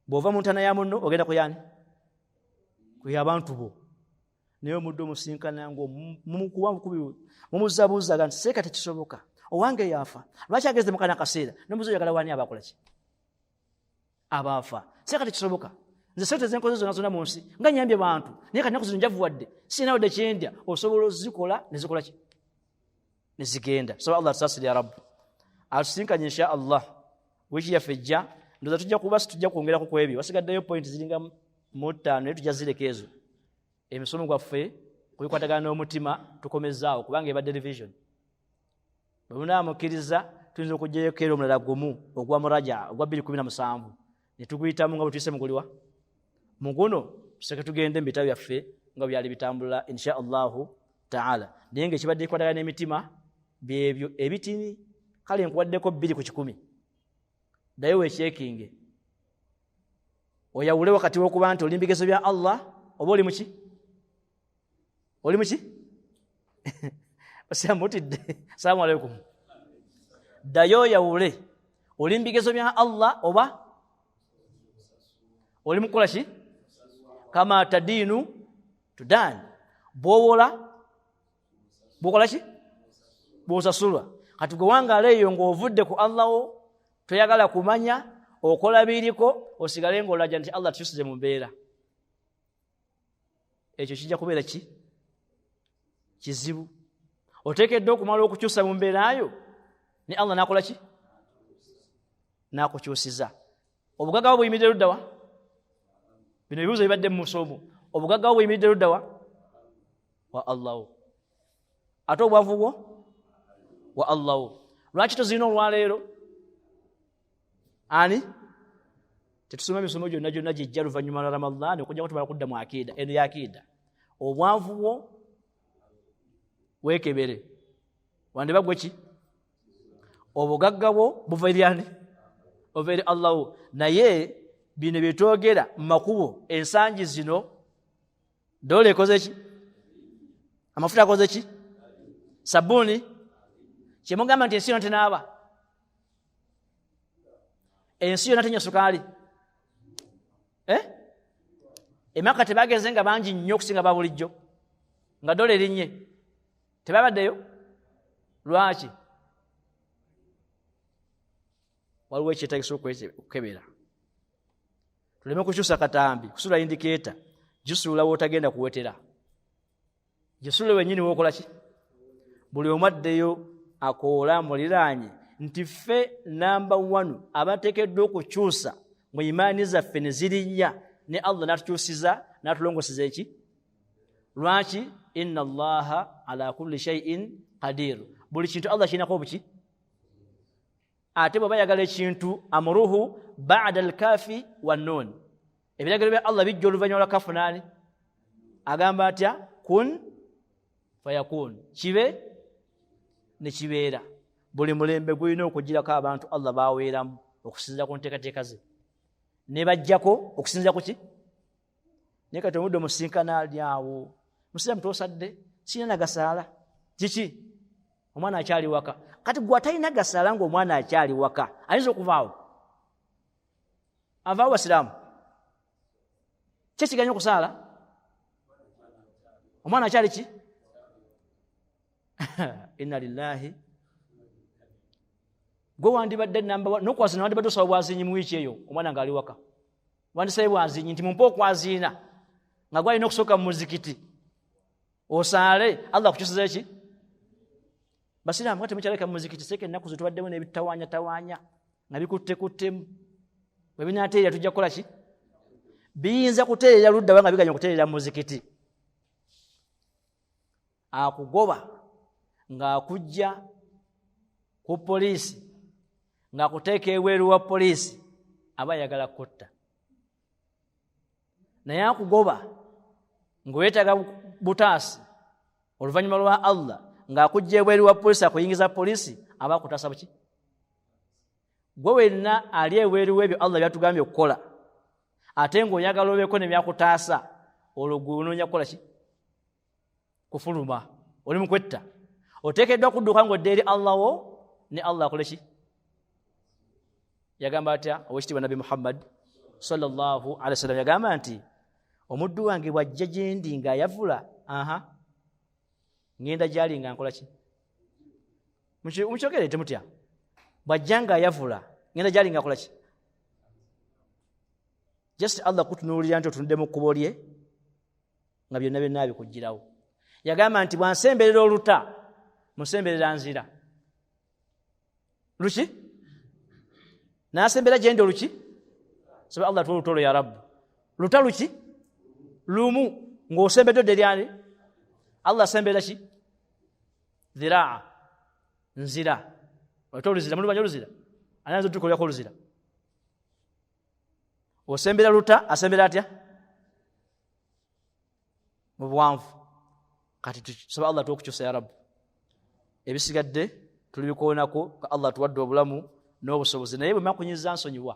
bw'ova mu ntana ya munno ogenda kuyaani kuya abantu bo naye omudde omusinkana ngo mumuzabuuzaga nti seeka tekisoboka owange yafa lwaki ageze mukana akaseera nomuzi oyagala wani abakola ki abaafa seeka tekisoboka nze sente zenkoze zonna zonna mu nsi nga nyambye bantu naye kati naku zino njavuwadde sirina wadde kyendya osobola ozikola nezikola ki nezigenda so Allah tusasire ya rabbu atusinkanye insha Allah wiki yaffe ejja ndoza tujja kuba situjja kwongerako ku ebyo wasigaddeyo point ziringa mu 5 naye tujja zireka ezo emisomo gwaffe kubikwatagana n'omutima tukomezaawo kubanga ebadde revision bwe munaamukkiriza tuyinza okugyayo keero omulala gumu ogwa muraja ogwa 2017 ne tuguyitamu nga bwe tuyise muguliwa mu guno tuseke tugende mu bitabo byaffe nga byali bitambula insha Allahu taala naye nga ekibadde kikwatagana n'emitima byebyo ebitini kale nkuwaddeko 2 ku 10 dayo weekyekinge oyawule wakati w'okuba nti oli mbigezo bya Allah oba oli muki osamutidde salamu alaykum dayo yawule oli mbigezo bya Allah oba oli mukola ki kama tadinu tudan bowola bokola ki bosasulwa kati gwe wangala eyo ng'ovudde ku Allah toyagala kumanya okola biriko osigale ng'olaja nti Allah tusize mu mbeera ekyo kijja kubeera ki kizibu oteekeddwa okumala okukyusa mu mbeerayo ne Allah n'akola ki n'akukyusiza obugagga bwo buyimiridde ludda wa bino ebibuuzo bibadde mu musomo obugagga bwo buyimiridde ludda wa Allah ate obwavu bwo wa Allah lwaki tozirina olwaleero ani tetusoma emisomo gyonna gijja luvannyuma lwa Ramadhan okujja ko tumala kudda mu akida eno ya akida obwavu bwo weekebere wandiba gwe ki obugagga bwo buva eri ani ova eri Allah naye bino byetwogera mu makubo ensangi zino dole ekoze ki amafuta akoze ki sabuni kyemugamba nti ensi yonna tenaaba ensi yonna tenya sukaali emyaka tebageze nga bangi nnyo okusinga babulijjo nga dole erinnye tebabaddeyo lwaki waliwo ekyetaagisa okukebera tuleme kukyusa katambi kusula indikeeta gisuula wootagenda kuwetera gisuule wennyini wookola ki buli omu addeyo akoola muliraanye nti ffe namba 1 abateekeddwa okukyusa mu imaani zaffe ne zirinnya ne Allah n'atukyusiza n'atulongosiza eki lwaki inna Allaha ala kulli shay'in qadir. Buli kintu Allah kinako buki. Ate baba yagala ekintu amruhu ba'da al-kafi wan-nun. Ebiragiro bya Allah bijja oluvannyuma lwa kafu nani? Agamba atya kun fayakun. Kibe ne kibeera. Buli mulembe gulina okugirako abantu Allah baweeramu okusinza ku nteekateeka ze. Ne bajjako okusinza ku ki? Ne kati omuddo musinkana ali awo. Musiramu tosadde sina nagasaala. Kiki? Omwana akyali waka. Kati gwe atalina gasaala ng'omwana akyali waka. Ayinza okuvaawo. Avaawo basiraamu. Kyekiganya okusaala? Omwana akyali ki? Inna lillahi. Gwe wandibadde namba 1 n'okwazina wandibadde osaba bwazinyi mu wiiki eyo omwana ng'ali waka. Wandisabye bwazinyi nti mumpe okwazina nga gwalina okusooka mu muzikiti. Osaale Allah akukyusiza eki? Basiraamu kati mukyaleka mu muzikiti seke ennaku zitubaddemu n'ebitawaanya nga bikuttekuttemu. Bwe binaateerera tujja kukola ki? Biyinza kuteerera ludda nga biganya okuteerera mu muzikiti. Akugoba ng'akujja ku poliisi ng'akuteeka ebweru wa poliisi aba ayagala kutta. Naye akugoba ng'oyeetaga butaasi oluvannyuma lwa Allah ng'akujja ebweru wa poliisi akuyingiza poliisi aba akutaasa buki? Gwe wenna ali ebweru w'ebyo Allah byatugambye okukola ate ng'oyagala obeeko ne byakutaasa olwo gwe onoonya kukola ki? Kufuluma. Oli mu kwetta. Oteekeddwa kudduka ng'odde eri Allah wo ne Allah akole ki? Yagamba atya owekitiibwa Nabi Muhammad sallallahu alaihi wasallam yagamba nti omuddu wange bw'ajja gye ndi ng'ayavula ngenda gy'ali nga nkola ki? Mukyogere temutya. Bw'ajja ng'ayavula ngenda gy'ali nga nkola ki? Just Allah kutunuulira nti otunudde mu kkubo lye nga byonna byonna bikugirawo. Yagamba nti bwansemberera oluta musemberera nzira. Luki? N'asembera gye ndi oluki? Saba Allah tuwa olutolo ya Rabbu. Luta luki? Lumu ng'osembedde odde lyani? Allah asembera ki? Dhiraa. Nzira. Olutolo oluzira. Muli banyi oluzira? Ananza tukolyako oluzira. Osembera luta asembera atya? Mu buwanvu. Kati tusaba Allah tuwa okukyusa ya Rabbu. Ebisigadde tulibikoonako ka Allah tuwadde obulamu n'obusobozi. Naye bwe makunyiza nsonyiwa.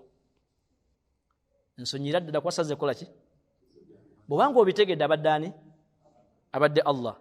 Nsonyira ddala kwasaze kola ki? Bw'obanga obitegedde abadde ani? Abadde Allah.